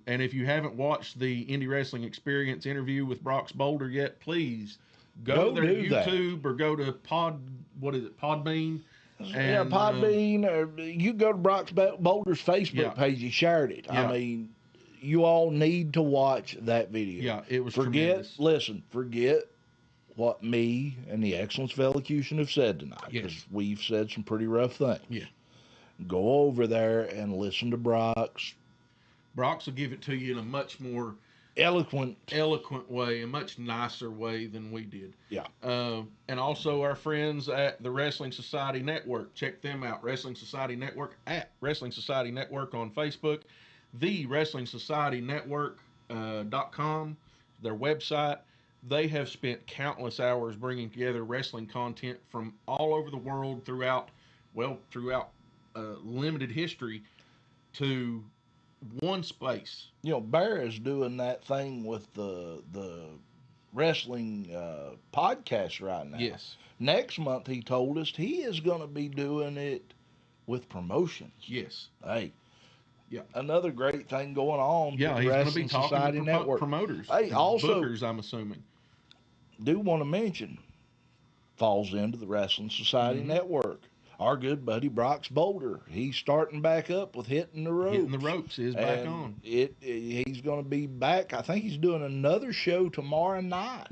And if you haven't watched the Indie Wrestling Experience interview with Brox Boulder yet, please go to their YouTube or go to Podbean. Yeah, And, Podbean, or you go to Brox Boulder's Facebook Yeah. page. He shared it. Yeah. I mean, you all need to watch that video. Yeah, it was Forget tremendous. what me and the Excellence of Elocution have said tonight, because Yes. we've said some pretty rough things. Yeah. Go over there and listen to Brox. Brox will give it to you in a much more Eloquent way, a much nicer way than we did. Yeah. And also our friends at the Wrestling Society Network. Check them out. Wrestling Society Network at Wrestling Society Network on Facebook. The Wrestling Society Network.com, their website. They have spent countless hours bringing together wrestling content from all over the world throughout limited history to one space. You know, Bear is doing that thing with the wrestling podcast right now. Yes. Next month, he told us he is going to be doing it with promotions. Yes. Hey. Yeah. Another great thing going on. Yeah, with he's the going to be Wrestling talking Society to Network. promoters. Hey, also bookers, I'm assuming. do want to mention, falls into the Wrestling Society Network. Our good buddy Brox Boulder, he's starting back up with Hitting the Ropes. Hitting the Ropes is back And on. He's going to be back. I think he's doing another show tomorrow night.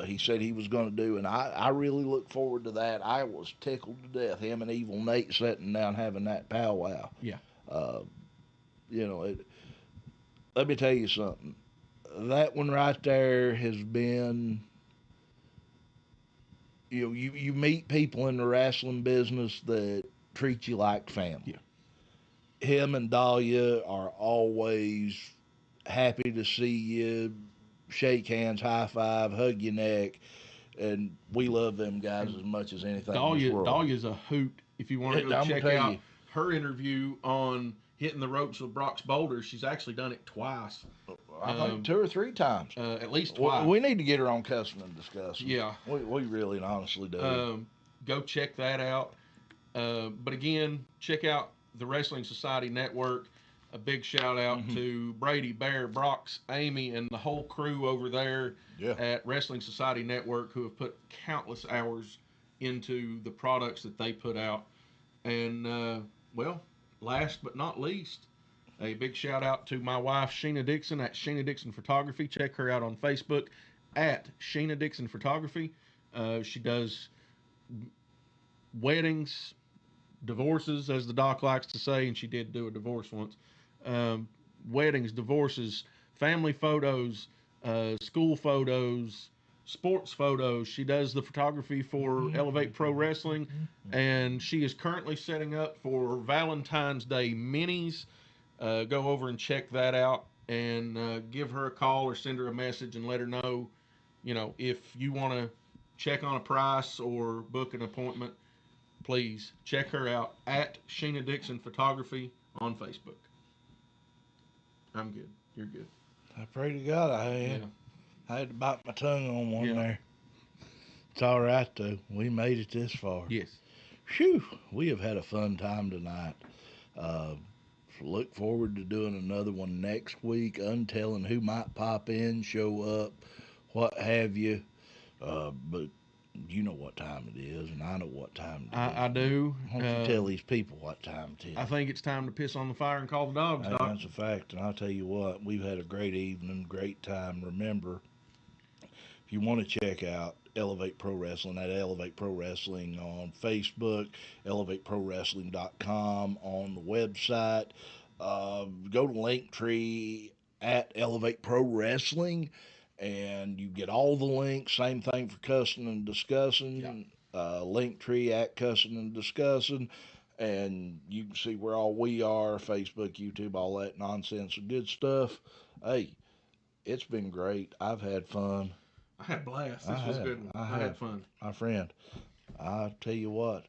He said he was going to do, and I really look forward to that. I was tickled to death. Him and Evil Nate sitting down having that powwow. Yeah. You know, let me tell you something. That one right there has been, you know, you meet people in the wrestling business that treat you like family. Yeah. Him and Dahlia are always happy to see you, shake hands, high five, hug your neck, and we love them guys as much as anything in this world. Dahlia's a hoot. If you want to go I'm check gonna tell out you. her interview on hitting the ropes with Brox Boulder. She's actually done it twice. I think 2 or 3 times. At least twice. We need to get her on Cussin and Discussin. Yeah. We really and honestly do. Go check that out. But again, check out the Wrestling Society Network. A big shout out to Brady, Bear, Brox, Amy, and the whole crew over there at Wrestling Society Network who have put countless hours into the products that they put out. And, well, last but not least, a big shout out to my wife, Sheena Dixon, at Sheena Dixon Photography. Check her out on Facebook at Sheena Dixon Photography. She does weddings, divorces, as the doc likes to say, and she did do a divorce once. Weddings, divorces, family photos, school photos, sports photos. She does the photography for Elevate Pro Wrestling, and she is currently setting up for Valentine's Day minis. Go over and check that out, and give her a call or send her a message and let her know, if you want to check on a price or book an appointment. Please check her out at Sheena Dixon Photography on Facebook. I'm good. You're good. I pray to God I had to bite my tongue on one there. It's all right, though. We made it this far. Yes. Phew. We have had a fun time tonight. Look forward to doing another one next week, untelling who might pop in, show up, what have you. But you know what time it is, and I know what time it is. I do. Why don't you tell these people what time it is? I think it's time to piss on the fire and call the dogs, Doc. That's a fact, and I'll tell you what, we've had a great evening, great time. Remember, if you want to check out Elevate Pro Wrestling, at Elevate Pro Wrestling on Facebook, elevateprowrestling.com on the website. Go to Linktree at Elevate Pro Wrestling, and you get all the links. Same thing for Cussin and Discussin. Linktree at Cussin and Discussin, and you can see where all we are, Facebook, YouTube, all that nonsense and good stuff. Hey, it's been great. I've had fun. I had a blast. This was good. I had fun. My friend, I tell you what,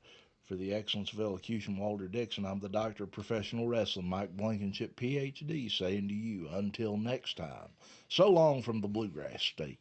for the excellence of elocution, Walter Dixon, I'm the Doctor of Professional Wrestling, Mike Blankenship, PhD, saying to you, until next time, so long from the Bluegrass State.